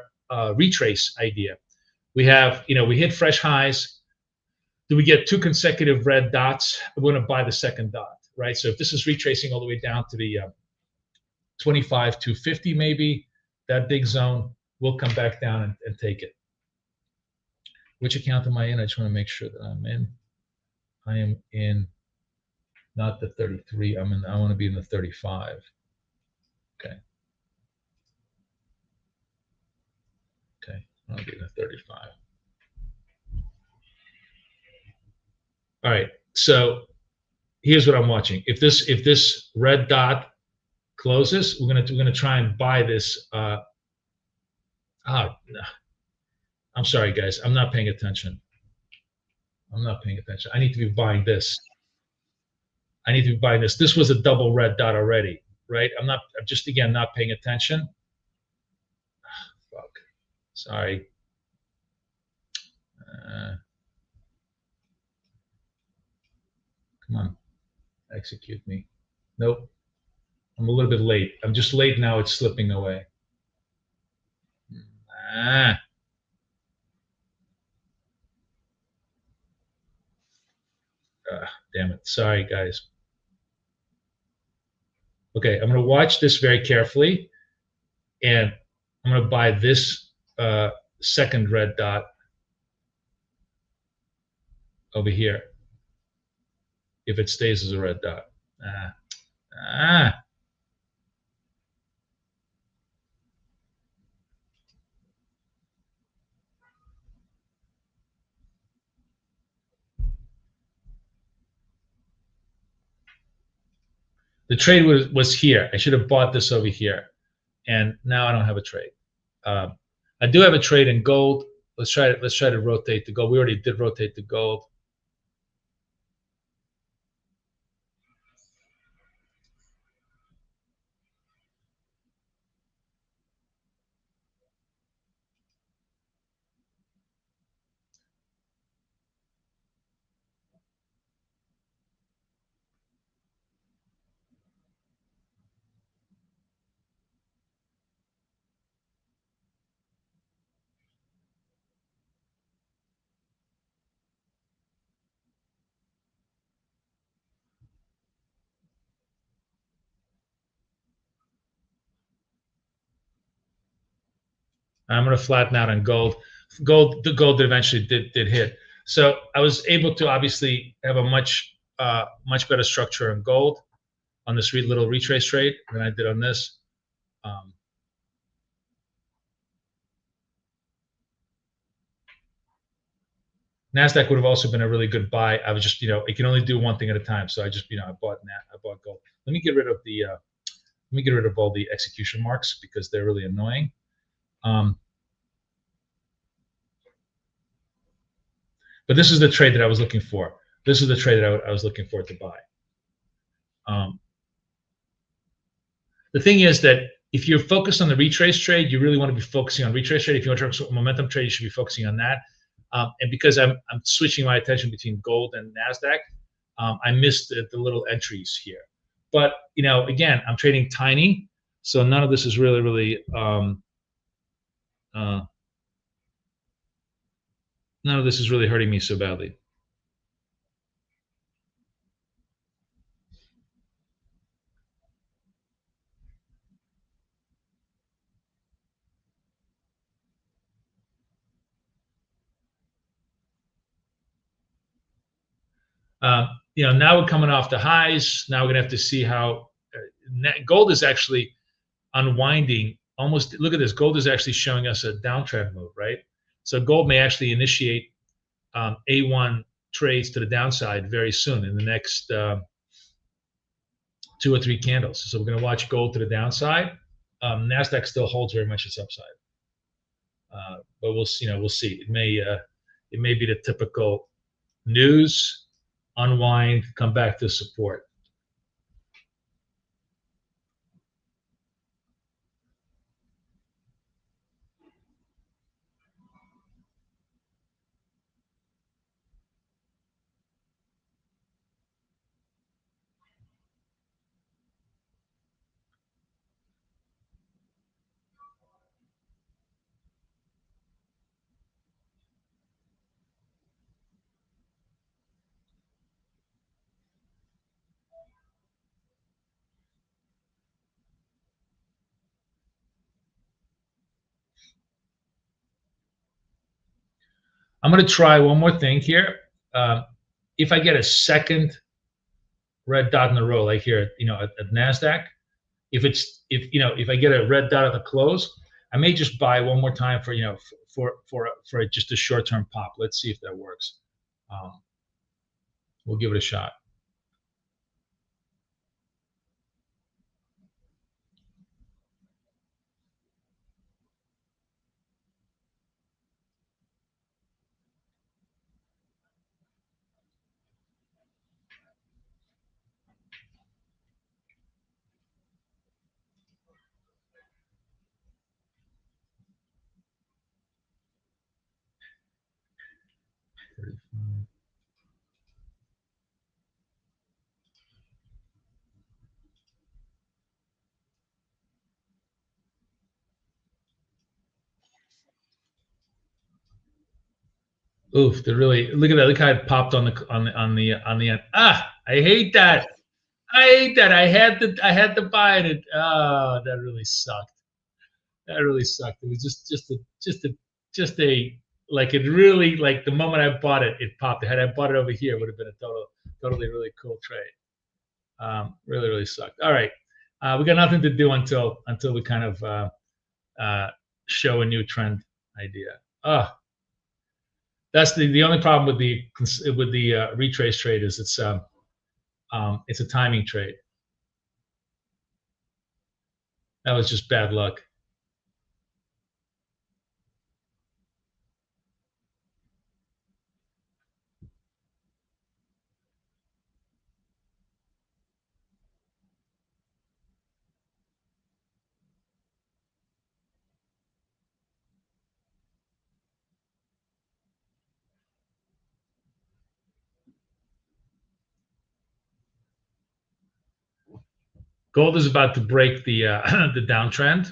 retrace idea. We have, we hit fresh highs. Do we get 2 consecutive red dots? We're going to buy the second dot, right? So if this is retracing all the way down to the 25 to 50, maybe that big zone, we'll come back down and take it. Which account am I in? I just want to make sure that I'm in. I am in not the 33. I want to be in the 35. Okay. I'll be in the 35. All right. So here's what I'm watching. If this red dot closes, we're gonna try and buy this. No. I'm sorry, guys. I'm not paying attention. I need to be buying this. This was a double red dot already, right? I'm just again not paying attention. Fuck. Sorry. Come on. Execute me. Nope. I'm a little bit late. I'm just late now. It's slipping away. Damn it. Sorry, guys. Okay, I'm going to watch this very carefully, and I'm going to buy this second red dot over here if it stays as a red dot. The trade was here. I should have bought this over here, and now I don't have a trade. I do have a trade in gold. Let's try to rotate the gold. We already did rotate the gold. I'm going to flatten out on gold. The gold eventually did hit. So I was able to obviously have a much better structure in gold on this little retrace trade than I did on this. Nasdaq would have also been a really good buy. I was just, it can only do one thing at a time. So I just, I bought gold. Let me get rid of all the execution marks because they're really annoying. But this is the trade that I was looking for. This is the trade that I was looking for to buy. The thing is that if you're focused on the retrace trade, you really want to be focusing on retrace trade. If you want to try momentum trade, you should be focusing on that. And because I'm switching my attention between gold and Nasdaq, I missed the little entries here. But again, I'm trading tiny, so none of this is really none of this is really hurting me so badly. Now we're coming off the highs. Now we're gonna have to see how gold is actually unwinding. Almost look at this. Gold is actually showing us a downtrend move, right? So gold may actually initiate A1 trades to the downside very soon in the next 2 or 3 candles. So we're going to watch gold to the downside. Nasdaq still holds very much its upside, but we'll see. We'll see. It may be the typical news, unwind, come back to support. I'm going to try one more thing here. If I get a second red dot in a row, like here, at Nasdaq, if I get a red dot at the close, I may just buy one more time for just a short-term pop. Let's see if that works. We'll give it a shot. Oof, they're really, look at that. Look how it popped on the end. Ah, I hate that. I hate that. I had to buy it. That really sucked. That really sucked. It was just a like it really like the moment I bought it, it popped. Had I bought it over here, it would have been a totally really cool trade. Really, really sucked. All right. We got nothing to do until we kind of show a new trend idea. That's the only problem with the retrace trade is it's a timing trade. That was just bad luck. Gold is about to break the the downtrend.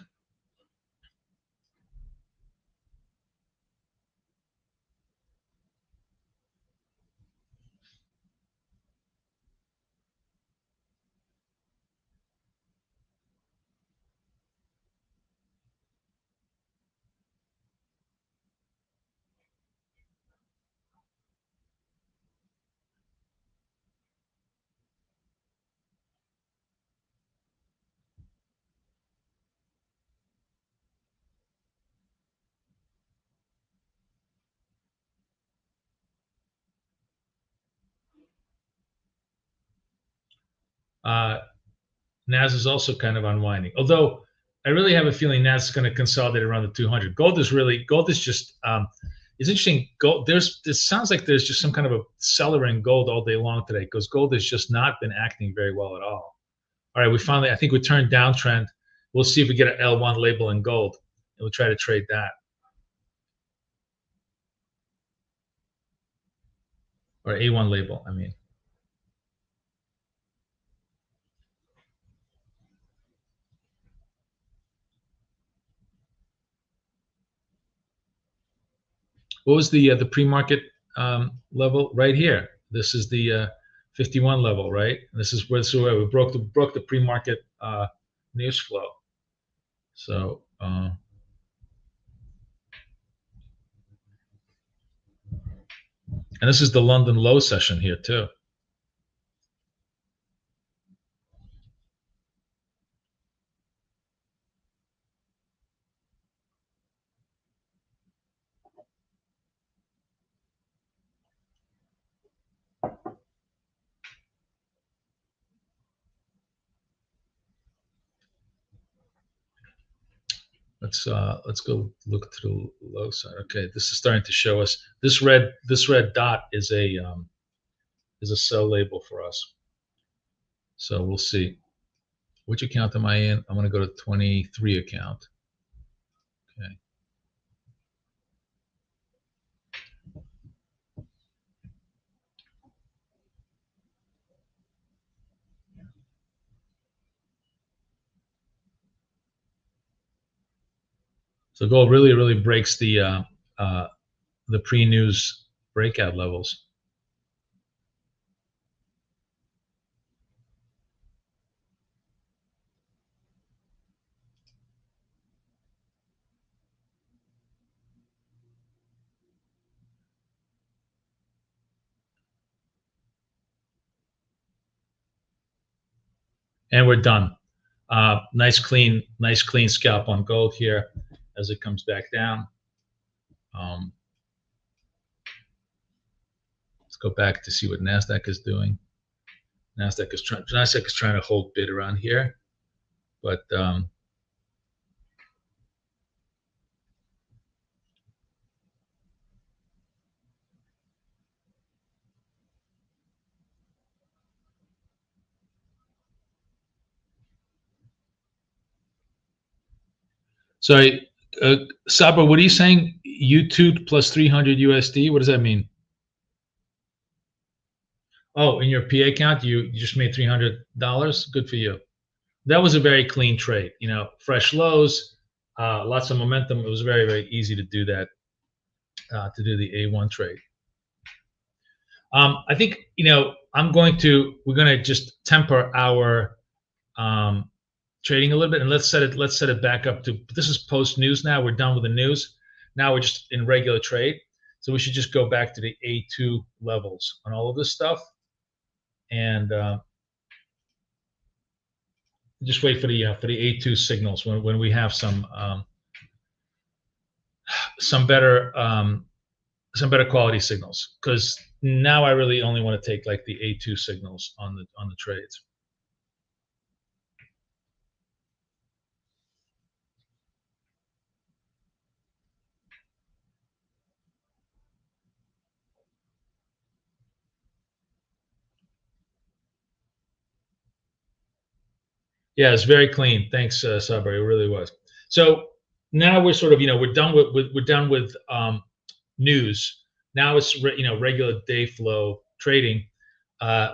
NAS is also kind of unwinding, although I really have a feeling NAS is going to consolidate around the 200. Gold is just it's interesting. Gold, this sounds like there's just some kind of a seller in gold all day long today, because gold has just not been acting very well at all. All right, I think we turned downtrend. We'll see if we get an L1 label in gold, and we'll try to trade that. Or A1 label, I mean. What was the pre-market level right here? This is the 51 level, right? And this is where we broke the pre-market news flow. So and this is the London low session here too. Let's go look to the low side. Okay, this is starting to show us this red dot is a sell label for us. So we'll see. Which account am I in? I'm going to go to 23 account. Okay. So gold really breaks the pre-news breakout levels. And we're done. Nice clean scalp on gold here as it comes back down. Let's go back to see what NASDAQ is doing. NASDAQ is trying to hold bid around here, but so Sabra, what are you saying? U2 plus 300 USD. What does that mean? Oh, in your PA account, you just made $300. Good for you. That was a very clean trade. You know, fresh lows, lots of momentum. It was very easy to do that, to do the A1 trade. I think, we're going to just temper our trading a little bit, and let's set it back up to, this is post news now. We're done with the news. Now we're just in regular trade. So we should just go back to the A2 levels on all of this stuff, and just wait for the A2 signals when we have some better quality signals, because now I really only want to take like the A2 signals on the trades. Yeah, it's very clean. Thanks, Sabri. It really was. So now we're sort of, we're done with news. Now it's regular day flow trading.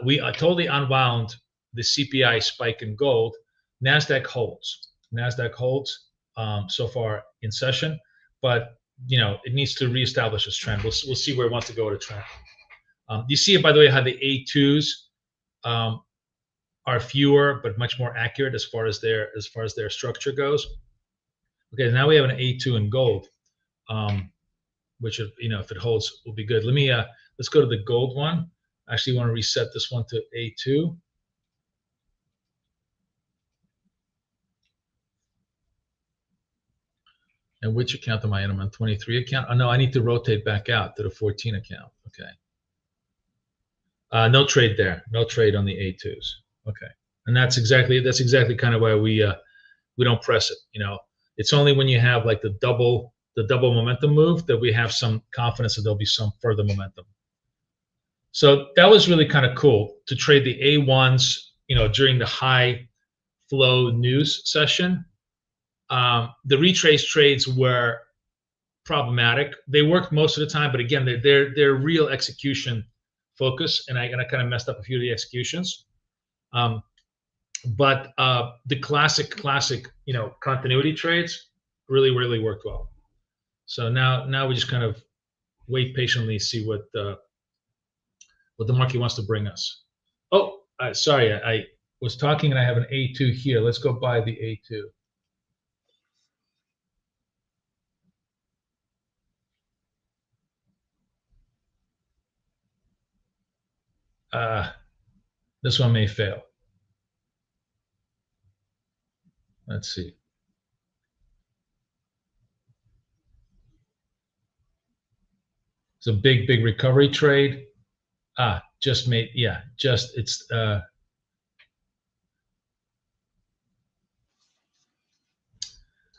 We totally unwound the CPI spike in gold. Nasdaq holds. So far in session, but it needs to reestablish its trend. We'll see where it wants to go to trend. You see it, by the way, how the A2s are fewer but much more accurate as far as their structure goes. Okay, now we have an A2 in gold, which if it holds will be good. Let's go to the gold one. I actually want to reset this one to A2. And which account am I in? I'm on 23 account. Oh no, I need to rotate back out to the 14 account. Okay. No trade there. No trade on the A2s. Okay. And that's exactly kind of why we don't press it. It's only when you have like the double momentum move that we have some confidence that there'll be some further momentum. So that was really kind of cool to trade the A1s, during the high flow news session. The retrace trades were problematic. They worked most of the time, but again, they're real execution focus, and I kind of messed up a few of the executions. But the classic continuity trades really worked well. So now we just kind of wait patiently, see what the market wants to bring us. Oh, sorry, I was talking and I have an A2 here. Let's go buy the A2. This one may fail. Let's see. It's a big recovery trade. Just made, yeah, it's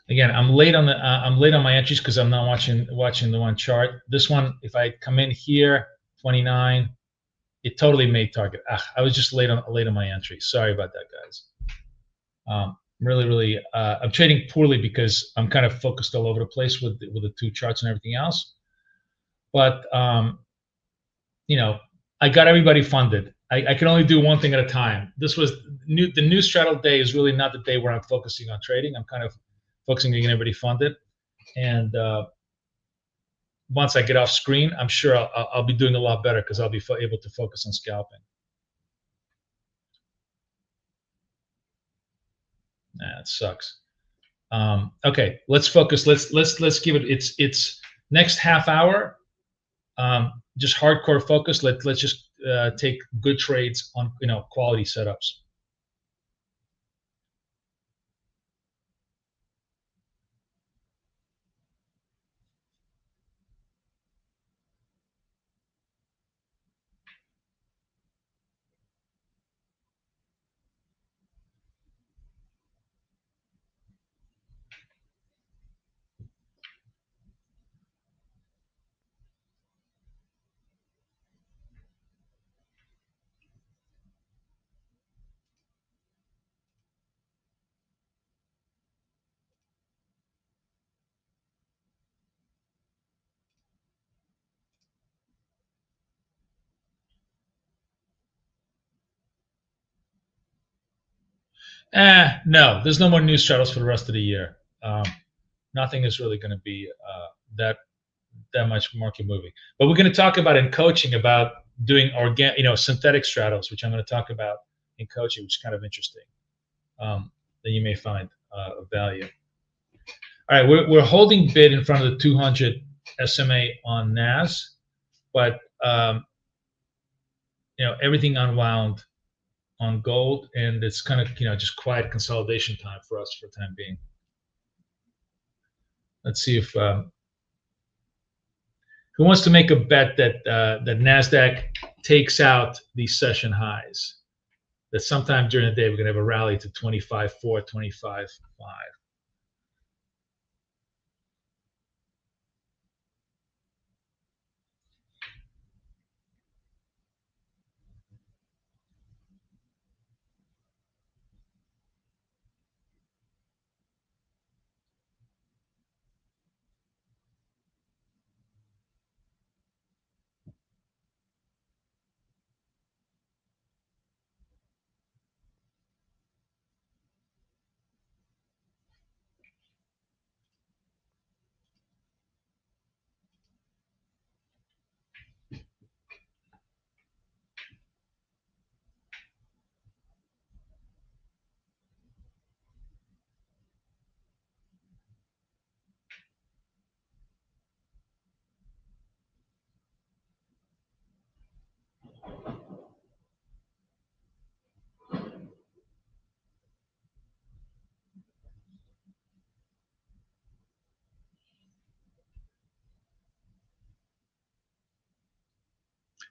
again, I'm late on my entries because I'm not watching the one chart. This one, if I come in here, 29, it totally made target. I was just late on my entry. Sorry about that, guys. Really, I'm trading poorly because I'm kind of focused all over the place with the two charts and everything else. But I got everybody funded. I can only do one thing at a time. This was the new straddle day is really not the day where I'm focusing on trading. I'm kind of focusing on getting everybody funded. And once I get off screen, I'm sure I'll be doing a lot better because I'll be able to focus on scalping. Nah, it sucks. Okay, let's focus. Let's give it its next half hour. Just hardcore focus. Let's just take good trades on quality setups. No, there's no more news straddles for the rest of the year. Nothing is really going to be that much market moving. But we're going to talk about in coaching about doing synthetic straddles, which I'm going to talk about in coaching, which is kind of interesting, that you may find of value. All right, we're holding bid in front of the 200 SMA on NAS, but everything unwound on gold, and it's kind of just quiet consolidation time for us for the time being. Let's see if who wants to make a bet that that Nasdaq takes out these session highs. That sometime during the day we're going to have a rally to 25.4, 25.5.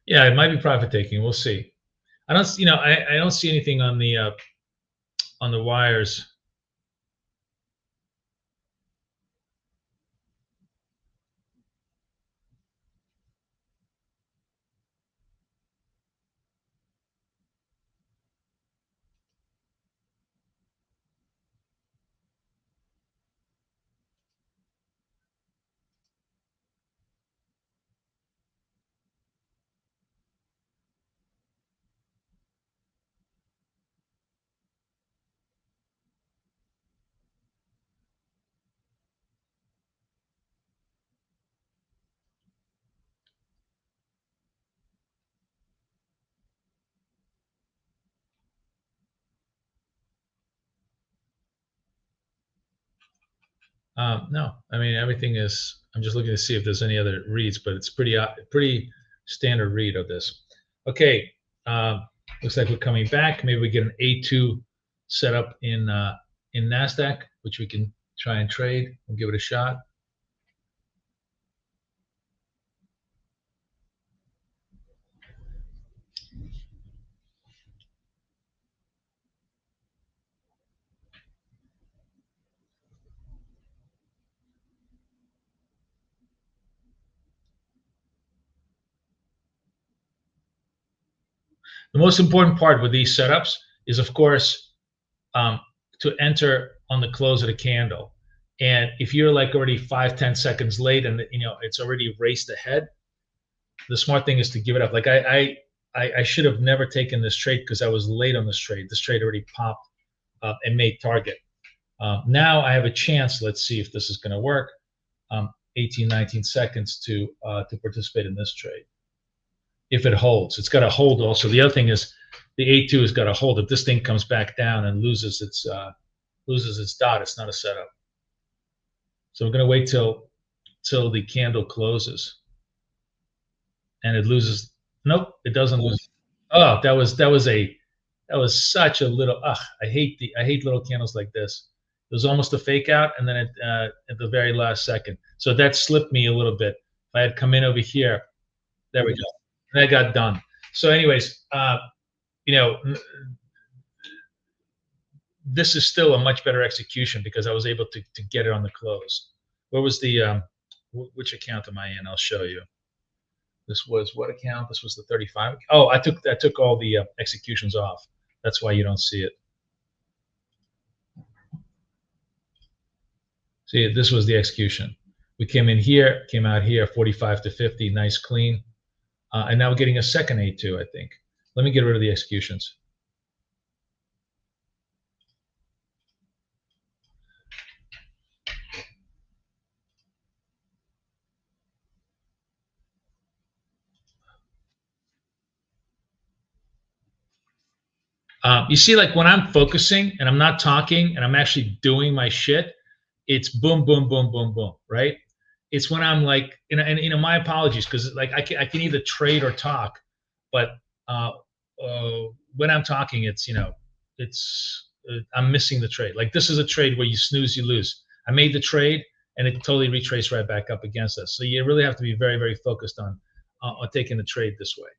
Yeah, it might be profit taking. We'll see. I don't, I don't see anything on the wires. No, I mean everything is. I'm just looking to see if there's any other reads, but it's pretty standard read of this. Okay, looks like we're coming back. Maybe we get an A2 set up in Nasdaq, which we can try and trade. We'll give it a shot. The most important part with these setups is, of course, to enter on the close of the candle. And if you're like already 5-10 seconds late and it's already raced ahead, the smart thing is to give it up. Like I should have never taken this trade because I was late on this trade. This trade already popped and made target. Now I have a chance. Let's see if this is going to work. 18, 19 seconds to participate in this trade. If it holds, it's got to hold also. The other thing is the A2 has got to hold. If this thing comes back down and loses its dot, it's not a setup. So we're going to wait till the candle closes. And it loses. Nope, it doesn't lose. Oh, that was such a little. I hate little candles like this. It was almost a fake out, and then at the very last second. So that slipped me a little bit. If I had come in over here, there we go. And that got done. So, anyways, this is still a much better execution because I was able to get it on the close. What was the which account am I in? I'll show you. This was what account? This was the 35. Oh, I took all the executions off. That's why you don't see it. See, this was the execution. We came in here, came out here, 45 to 50, nice clean. And now we're getting a second A2, I think. Let me get rid of the executions. You see, like when I'm focusing and I'm not talking and I'm actually doing my shit, it's boom, boom, boom, boom, boom, right? It's when I'm like, and my apologies, because like I can either trade or talk, but uh, when I'm talking, it's I'm missing the trade. Like this is a trade where you snooze, you lose. I made the trade and it totally retraced right back up against us. So you really have to be very, very focused on taking the trade this way.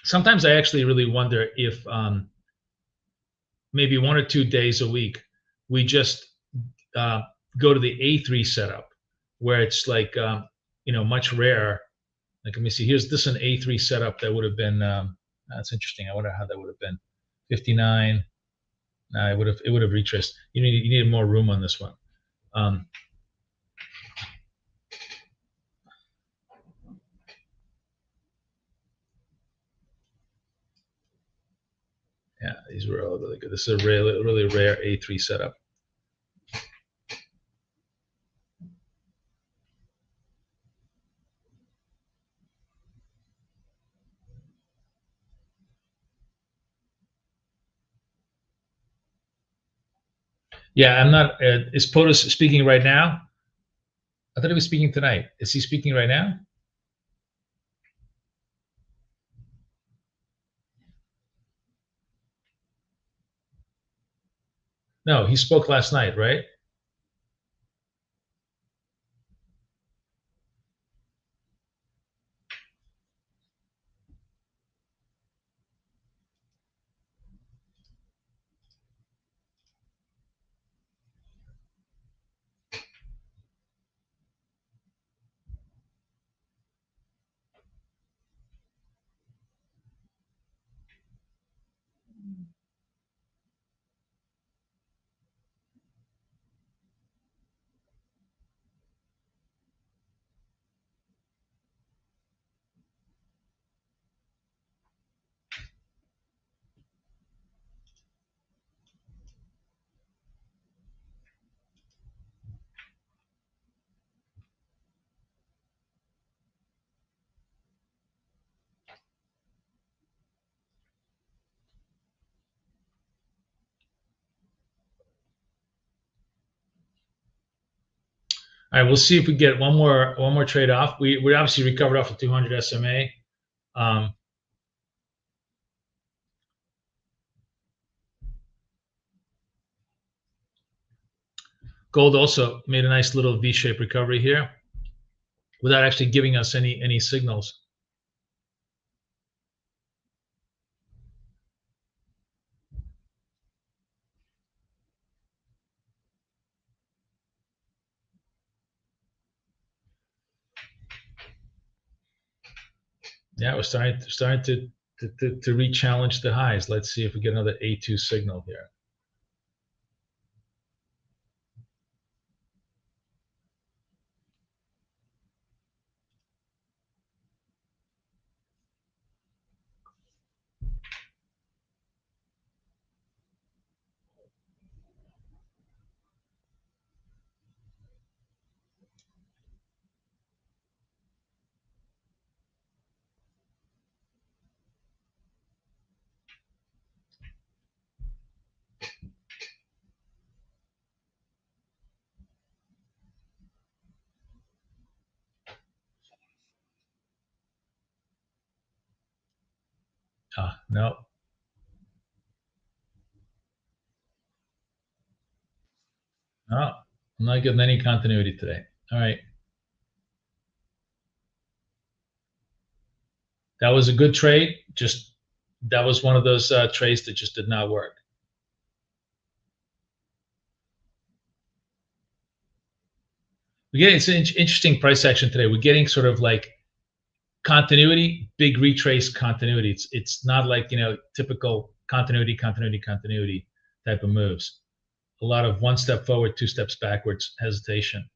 Sometimes I actually really wonder if maybe 1 or 2 days a week we just uh, go to the A3 setup where it's like much rarer. Like let me see, here's this an A3 setup that would have been that's interesting. I wonder how that would have been 59. No, it would have retraced. You needed more room on this one. Yeah, these were all really good. This is a really, really rare A3 setup. Yeah, I'm not. Is POTUS speaking right now? I thought he was speaking tonight. Is he speaking right now? No, he spoke last night, right? All right, we'll see if we get one more trade off. We obviously recovered off the 200 SMA. Gold also made a nice little V-shaped recovery here without actually giving us any signals. Yeah, we're starting to re-challenge the highs. Let's see if we get another A2 signal here. No. No, I'm not getting any continuity today. All right. That was a good trade. Just that was one of those trades that just did not work. It's an interesting price action today. We're getting sort of like continuity, big retrace continuity. It's not like typical continuity type of moves. A lot of one step forward, two steps backwards hesitation.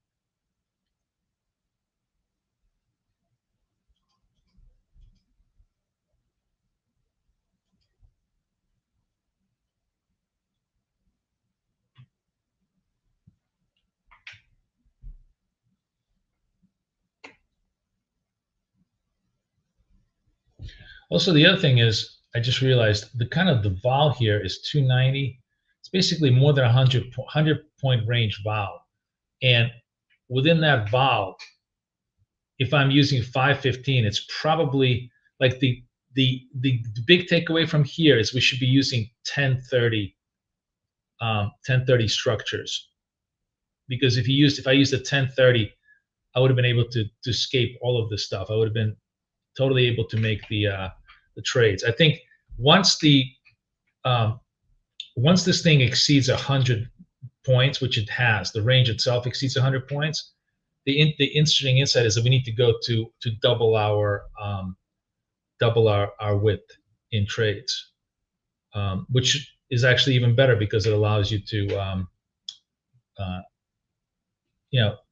Also, the other thing is, I just realized the vol here is 290. It's basically more than 100 point range vol, and within that vol, if I'm using 515, it's probably like the big takeaway from here is we should be using 1030 structures, because if I used a 1030, I would have been able to escape all of this stuff. I would have been totally able to make the trades. I think once once this thing exceeds 100 points, which it has, the range itself exceeds 100 points. The interesting insight is that we need to go to double our width in trades, which is actually even better because it allows you to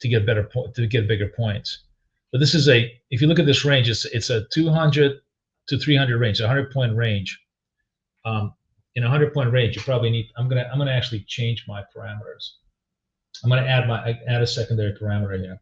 to get bigger points. But this is if you look at this range, it's a 200 to 300 range, a 100-point range. In a 100-point range, you probably need. I'm gonna actually change my parameters. I'm gonna add a secondary parameter here.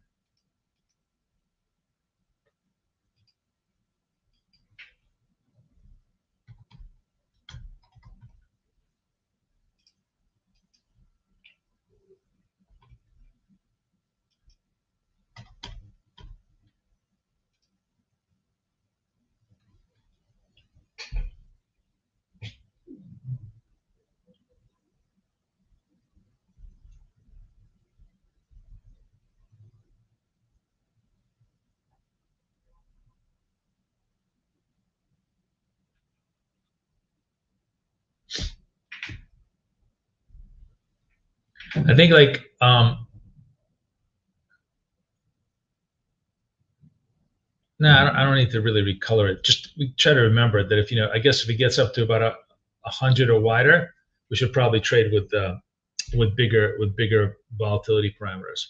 I think no, I don't need to really recolor it. Just we try to remember that if I guess if it gets up to about 100 or wider, we should probably trade with bigger volatility parameters.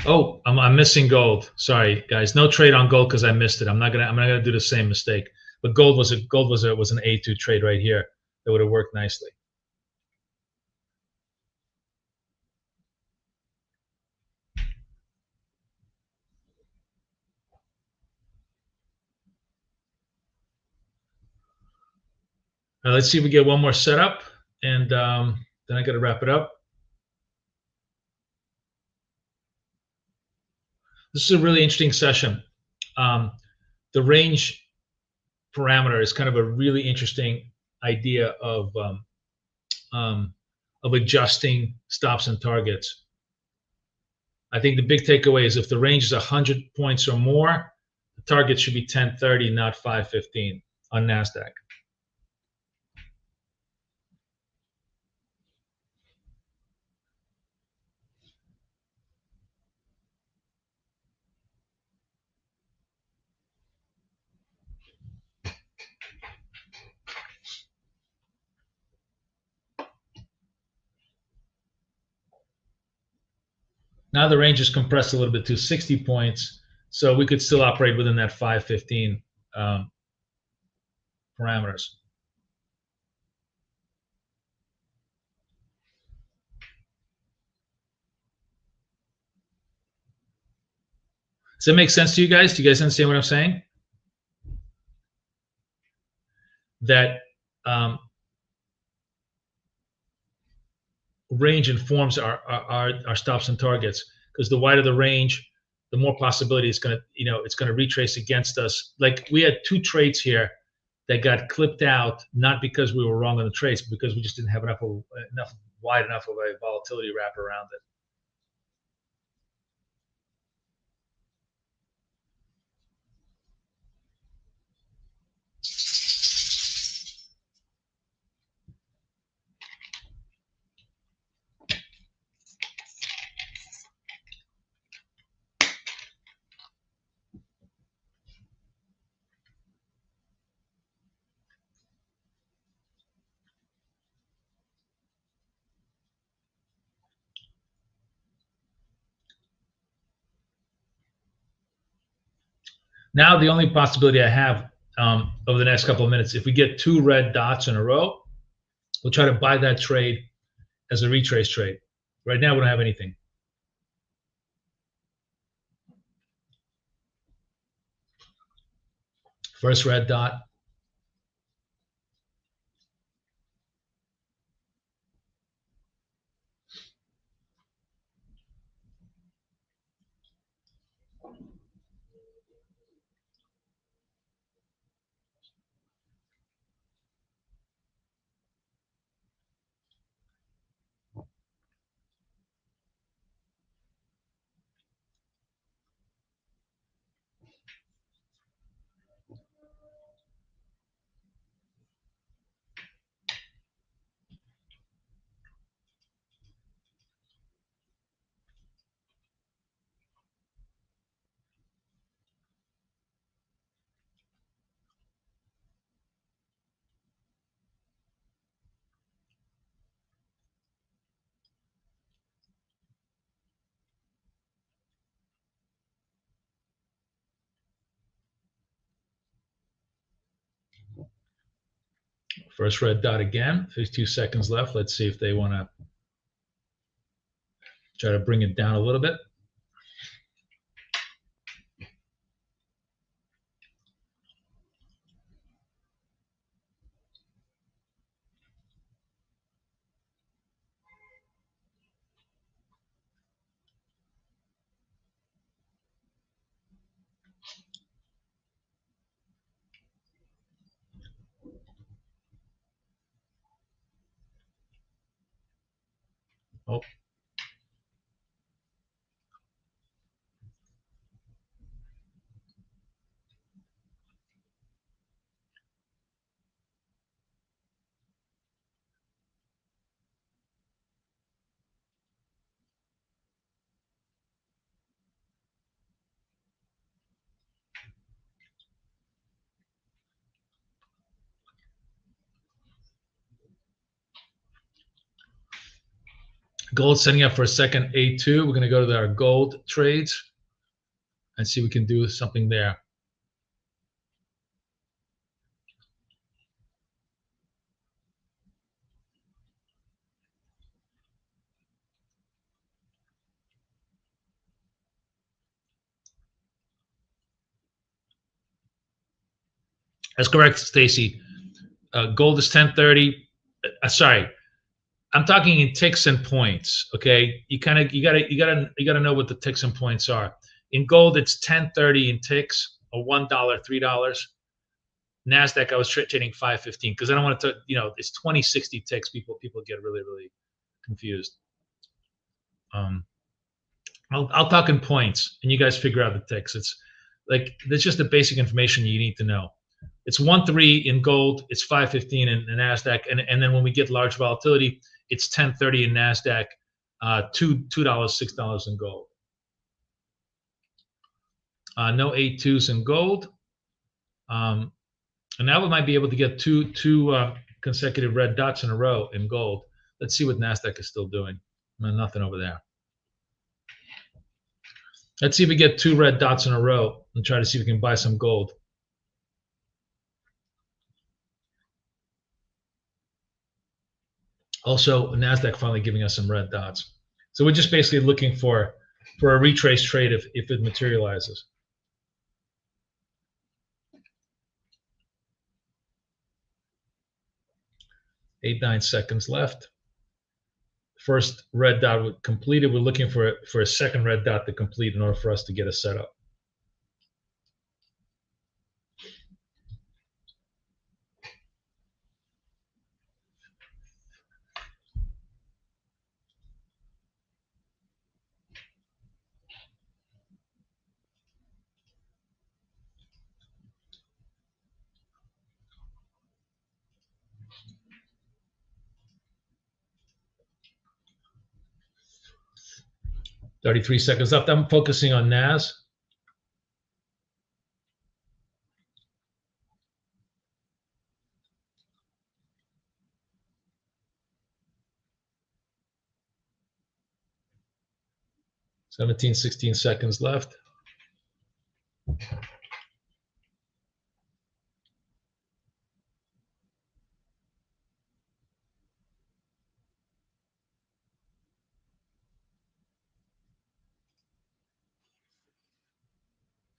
Oh, I'm missing gold. Sorry, guys. No trade on gold because I missed it. I'm not gonna do the same mistake. But gold was an A2 trade right here that would have worked nicely. Let's see if we get one more setup, and then I got to wrap it up. This is a really interesting session. The range parameter is kind of a really interesting idea of adjusting stops and targets. I think the big takeaway is if the range is 100 points or more, the target should be 1030, not 515 on NASDAQ. Now the range is compressed a little bit to 60 points, so we could still operate within that 515 parameters. Does that make sense to you guys? Do you guys understand what I'm saying? That range informs our stops and targets, because the wider the range, the more possibility it's going to retrace against us. Like we had 2 trades here that got clipped out, not because we were wrong on the trades, but because we just didn't have wide enough of a volatility wrap around it. Now the only possibility I have over the next couple of minutes, if we get 2 red dots in a row, we'll try to buy that trade as a retrace trade. Right now we don't have anything. First red dot. First red dot again. 52 seconds left. Let's see if they want to try to bring it down a little bit. Oh, gold setting up for a second A2. We're going to go to our gold trades and see if we can do something there. That's correct, Stacy. Gold is 1030. Sorry, I'm talking in ticks and points. Okay, you gotta know what the ticks and points are. In gold, it's 1030 in ticks, or $1, $3. Nasdaq, I was trading 515 because I don't want to. It's 2060 ticks. People get really confused. I'll talk in points, and you guys figure out the ticks. It's like that's just the basic information you need to know. It's 1.3 in gold. It's 5.15 in Nasdaq, and then when we get large volatility, it's 10.30 in Nasdaq, $2, $6 in gold. No 8.2s in gold, and now we might be able to get two consecutive red dots in a row in gold. Let's see what Nasdaq is still doing. Nothing over there. Let's see if we get 2 red dots in a row and try to see if we can buy some gold. Also, Nasdaq finally giving us some red dots. So we're just basically looking for a retrace trade if it materializes. 8-9 seconds left. First red dot completed. We're looking for a second red dot to complete in order for us to get a setup. $33 seconds left. I'm focusing on NAS. $16 seconds left.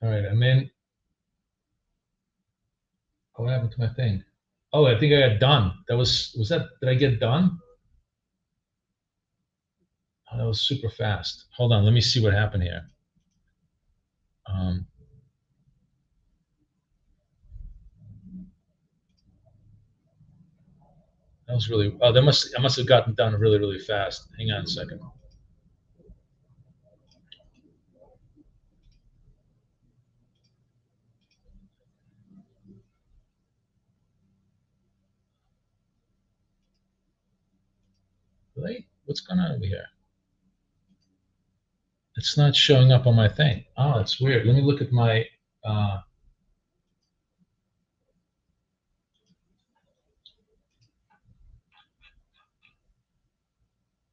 All right, I'm in. what happened to my thing? Oh, I think I got done. Was that, did I get done? Oh, that was super fast. Hold on, let me see what happened here. That was really, oh, I must have gotten done really, really fast. Hang on a second. Really? What's going on over here? It's not showing up on my thing. Oh, it's weird. Let me look at my,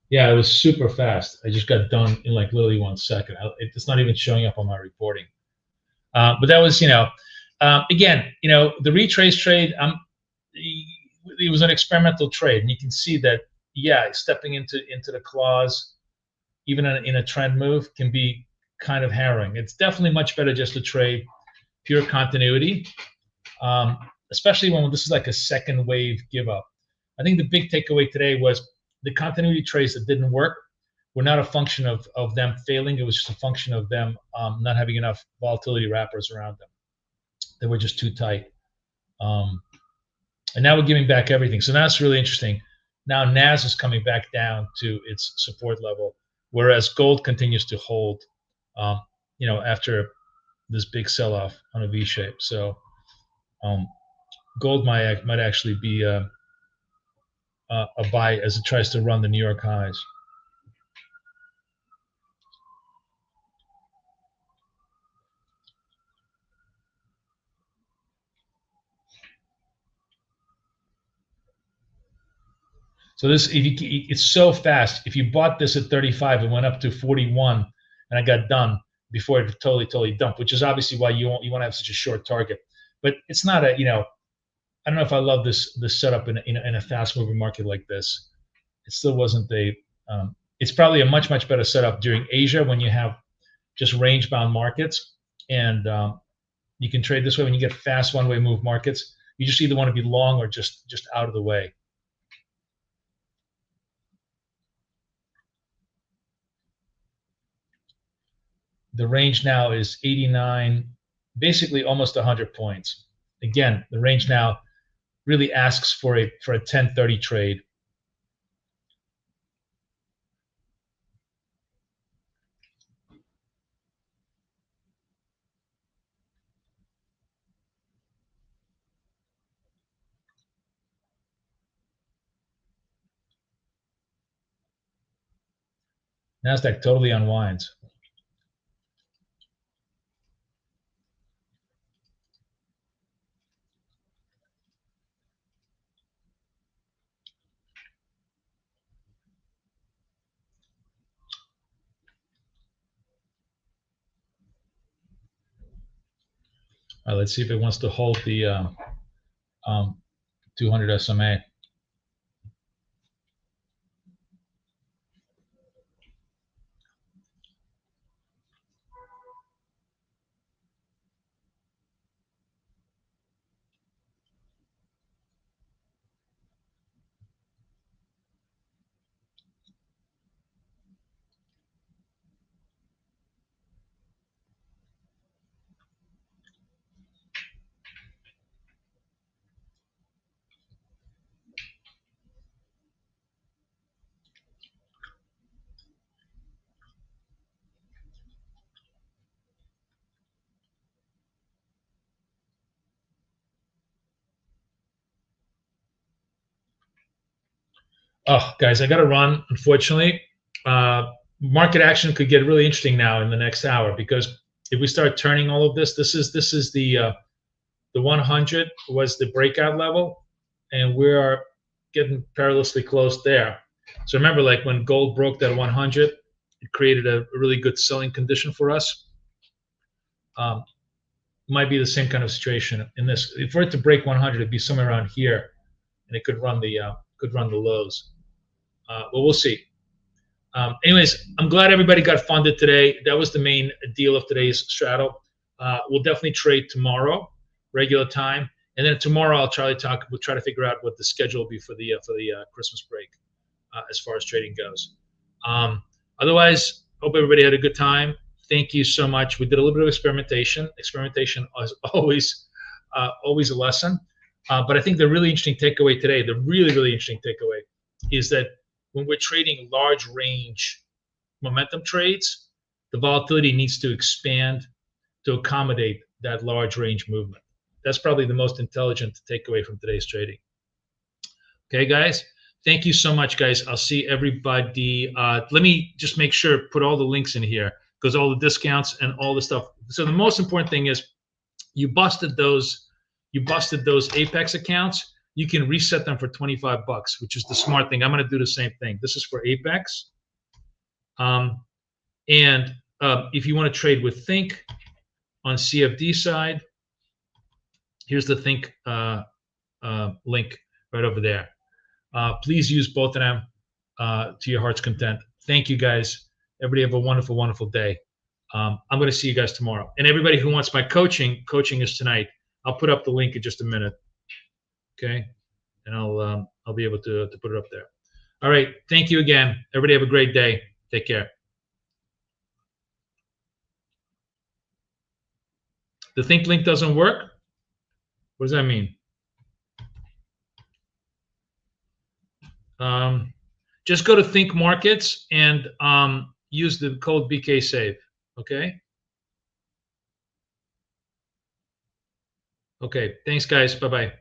yeah, it was super fast. I just got done in like literally 1 second. It's not even showing up on my reporting. But that was, again, the retrace trade, it was an experimental trade. And you can see that, yeah, stepping into the clause, even in a trend move, can be kind of harrowing. It's definitely much better just to trade pure continuity, especially when this is like a second wave give up. I think the big takeaway today was the continuity trades that didn't work were not a function of them failing. It was just a function of them not having enough volatility wrappers around them. They were just too tight. And now we're giving back everything. So that's really interesting. Now NAS is coming back down to its support level, whereas gold continues to hold, after this big sell-off on a V shape. So gold might actually be a buy as it tries to run the New York highs. So this, it's so fast. If you bought this at 35, it went up to 41, and I got done before it totally dumped, which is obviously why you want to have such a short target. But it's not a, I don't know if I love this setup in a fast moving market like this. It still wasn't it's probably a much better setup during Asia when you have just range bound markets, and you can trade this way when you get fast one way move markets. You just either want to be long or just out of the way. The range now is 89, basically almost 100 points. Again, the range now really asks for a 10-30 trade. NASDAQ totally unwinds. All right, let's see if it wants to hold the 200 SMA. Oh, guys, I got to run, unfortunately. Market action could get really interesting now in the next hour, because if we start turning all of this, this is the 100 was the breakout level, and we are getting perilously close there. So remember, like when gold broke that 100, it created a really good selling condition for us. Might be the same kind of situation in this. If for it to break 100, it'd be somewhere around here, and it could run the lows. But we'll see. Anyways, I'm glad everybody got funded today. That was the main deal of today's straddle. We'll definitely trade tomorrow, regular time. And then tomorrow we'll try to figure out what the schedule will be for the Christmas break as far as trading goes. Otherwise, hope everybody had a good time. Thank you so much. We did a little bit of experimentation. Experimentation is always a lesson. But I think the really interesting takeaway today, the really interesting takeaway, is that when we're trading large range momentum trades, the volatility needs to expand to accommodate that large range movement. That's probably the most intelligent takeaway from today's trading. Okay, guys. Thank you so much, guys. I'll see everybody. Let me just make sure, put all the links in here, because all the discounts and all the stuff. So the most important thing is you busted those Apex accounts. You can reset them for $25, which is the smart thing. I'm going to do the same thing. This is for Apex. If you want to trade with Think on CFD side, here's the Think link right over there. Please use both of them to your heart's content. Thank you, guys. Everybody have a wonderful, wonderful day. I'm going to see you guys tomorrow. And everybody who wants my coaching is tonight. I'll put up the link in just a minute. Okay, and I'll be able to put it up there. All right. Thank you again. Everybody have a great day. Take care. The Think link doesn't work? What does that mean? Just go to Think Markets and use the code BKSAVE. Okay? Okay. Thanks, guys. Bye-bye.